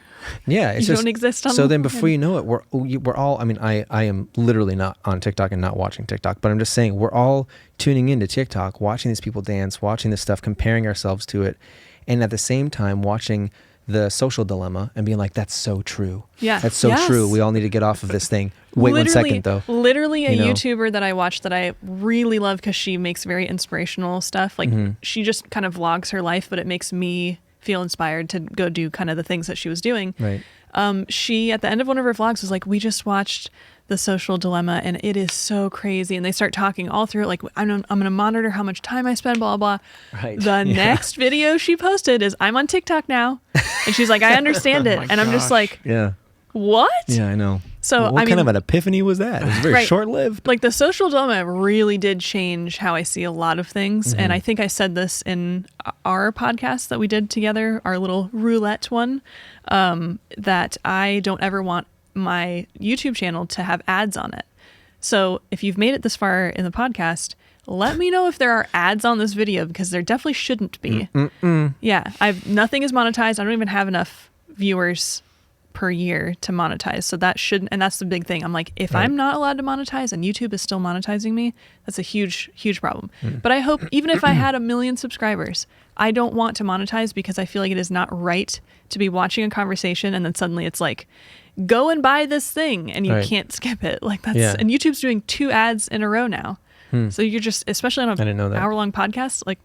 it's you don't exist on. So then before you know it, we're all, I am literally not on TikTok and not watching TikTok, but I'm just saying we're all tuning into TikTok, watching these people dance, watching this stuff, comparing ourselves to it, and at the same time watching The Social Dilemma and being like, that's so true. Yeah. That's so true. We all need to get off of this thing. Wait 1 second though. Literally a YouTuber that I watch that I really love because she makes very inspirational stuff. Like she just kind of vlogs her life, but it makes me feel inspired to go do kind of the things that she was doing. Right. She, at the end of one of her vlogs, was like, we just watched The Social Dilemma and it is so crazy. And they start talking all through it. Like, I'm going to monitor how much time I spend, blah, blah, blah. Right. The next video she posted is, I'm on TikTok now. And she's like, I understand it. And I'm just like, yeah. What? Yeah, I know. So what kind of an epiphany was that? It was very short-lived. Like, The Social Dilemma really did change how I see a lot of things. And I think I said this in our podcast that we did together, our little roulette one, that I don't ever want my YouTube channel to have ads on it. So if you've made it this far in the podcast, let me know if there are ads on this video, because there definitely shouldn't be. Yeah, nothing is monetized. I don't even have enough viewers per year to monetize. So that shouldn't, and that's the big thing. I'm like, if I'm not allowed to monetize and YouTube is still monetizing me, that's a huge, huge problem. But I hope, even if I had 1 million subscribers, I don't want to monetize because I feel like it is not right to be watching a conversation and then suddenly it's like, go and buy this thing and you can't skip it. Like that's, and YouTube's doing 2 ads in a row now. So you're just, especially on an hour-long podcast, like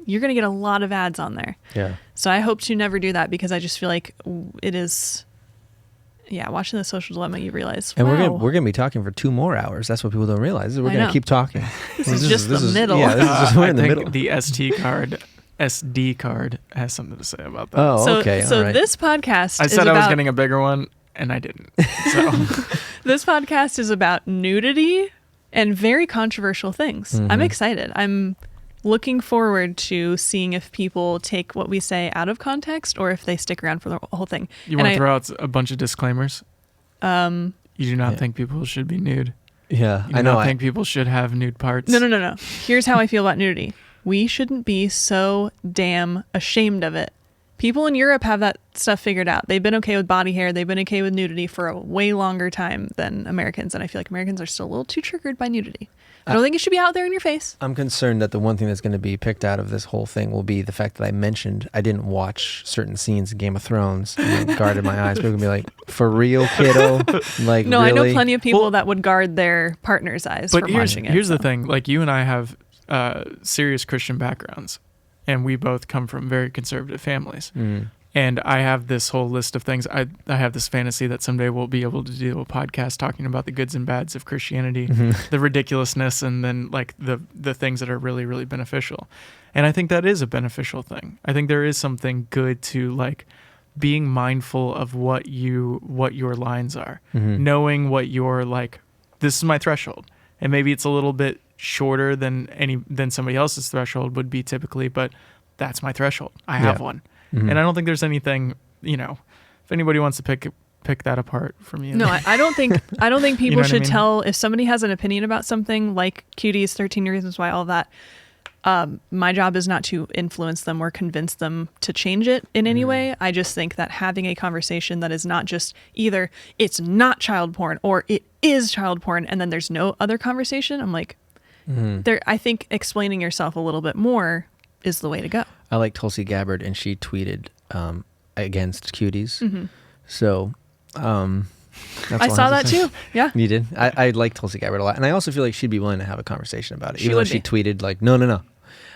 you're going to get a lot of ads on there. Yeah. So I hope to never do that because I just feel like it is, watching The Social Dilemma, you realize, and we're gonna be talking for 2 more hours. That's what people don't realize. We're gonna keep talking. This is just the middle. Yeah, this is just we're in the middle. The SD card has something to say about that. Oh, okay. So this podcast I said I was getting a bigger one, and I didn't. So this podcast is about nudity and very controversial things. I'm excited. I'm looking forward to seeing if people take what we say out of context or if they stick around for the whole thing. You want to throw out a bunch of disclaimers? You do not think people should be nude. Yeah, I know. I think people should have nude parts. No. Here's how I feel about nudity. We shouldn't be so damn ashamed of it. People in Europe have that stuff figured out. They've been okay with body hair. They've been okay with nudity for a way longer time than Americans. And I feel like Americans are still a little too triggered by nudity. I don't think it should be out there in your face. I'm concerned that the one thing that's going to be picked out of this whole thing will be the fact that I mentioned I didn't watch certain scenes in Game of Thrones and I guarded my eyes. People are going to be like, for real, kiddo? Like, no, really? I know plenty of people that would guard their partner's eyes from watching it. Here's the thing. Like, you and I have serious Christian backgrounds, and we both come from very conservative families. Mm. And I have this whole list of things. I have this fantasy that someday we'll be able to do a podcast talking about the goods and bads of Christianity, the ridiculousness, and then like the things that are really, really beneficial. And I think that is a beneficial thing. I think there is something good to like being mindful of what your lines are, knowing what your like, this is my threshold. And maybe it's a little bit shorter than somebody else's threshold would be typically, but that's my threshold. I have one. And I don't think there's anything, if anybody wants to pick that apart from you. No, I don't think people You know should what I mean? tell if somebody has an opinion about something like Cuties, 13 Reasons Why, all that. My job is not to influence them or convince them to change it in any way. I just think that having a conversation that is not just either it's not child porn or it is child porn and then there's no other conversation. I'm like, I think explaining yourself a little bit more is the way to go. I like Tulsi Gabbard, and she tweeted against Cuties. So that's I saw that too. Yeah. You did? I like Tulsi Gabbard a lot. And I also feel like she'd be willing to have a conversation about it. She Even though would she be. tweeted like, no.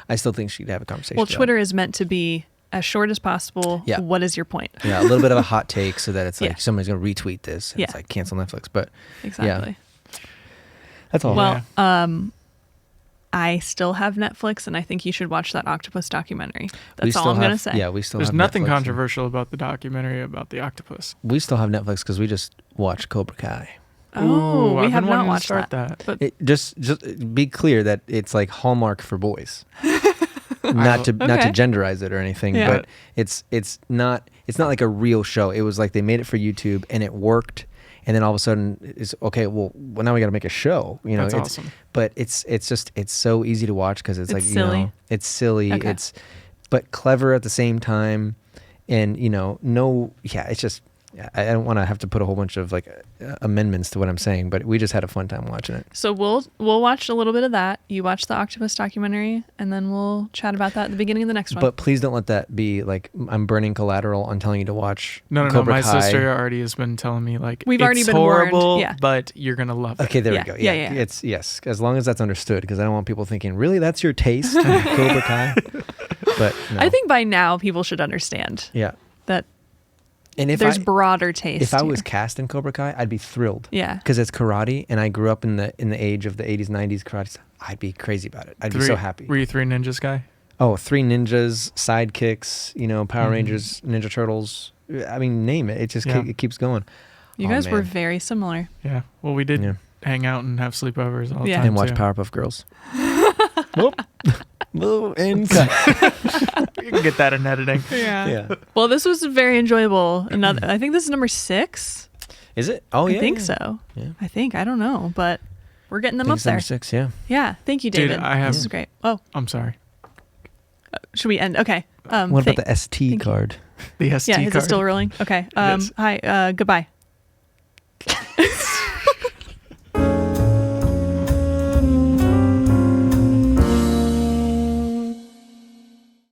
I still think she'd have a conversation Well, about Twitter it. is meant to be as short as possible. Yeah. What is your point? Yeah, a little bit of a hot take so that it's like Yeah. somebody's going to retweet this. And Yeah. It's like cancel Netflix. But Exactly. that's all. Well, I still have Netflix, and I think you should watch that octopus documentary. That's all I'm going to say. Yeah, we still There's have nothing Netflix. controversial about the documentary about the octopus. We still have Netflix because we just watched Cobra Kai. Oh, Ooh, we I've have been not wanting to watched start that. But It, just be clear that it's like Hallmark for boys. not to genderize it or anything, Yeah. but it's not like a real show. It was like they made it for YouTube and it worked, and then all of a sudden it's okay. Well now we got to make a show. That's it's awesome. But it's so easy to watch because it's like silly. it's silly. Okay. But clever at the same time, and it's just. I don't want to have to put a whole bunch of like amendments to what I'm saying, but we just had a fun time watching it. So we'll watch a little bit of that. You watch the octopus documentary, and then we'll chat about that at the beginning of the next one. But please don't let that be like I'm burning collateral on telling you to watch No. Cobra My Kai. sister already has been telling me like We've already it's been warned, horrible, yeah. but you're gonna love it. Okay, there Yeah, we go. yeah. It's yes, as long as that's understood, because I don't want people thinking, really, that's your taste, Cobra Kai. But no. I think by now people should understand that and if there's broader taste. If I here. was cast in Cobra Kai, I'd be thrilled. Yeah. Because it's karate, and I grew up in the age of the 80s, 90s karate stuff. I'd be crazy about it. I'd be so happy. Were you Three Ninjas guy? Oh, Three Ninjas, Sidekicks, Power Rangers, Ninja Turtles. I mean, name it. It just it keeps going. You guys were very similar. Yeah. Well, we did hang out and have sleepovers all the time. And watch too. Powerpuff Girls. And cut. You can get that in editing. Yeah. Well, this was very enjoyable. I think this is number 6. Is it? Oh, yeah. I think so. Yeah. I don't know, but we're getting them I up think it's there. number 6, yeah. Yeah. Thank you, Dude, David. this is great. Oh, I'm sorry. should we end? Okay. What about the ST card? The ST yeah, card. is it still rolling? Okay. is. Hi. Goodbye.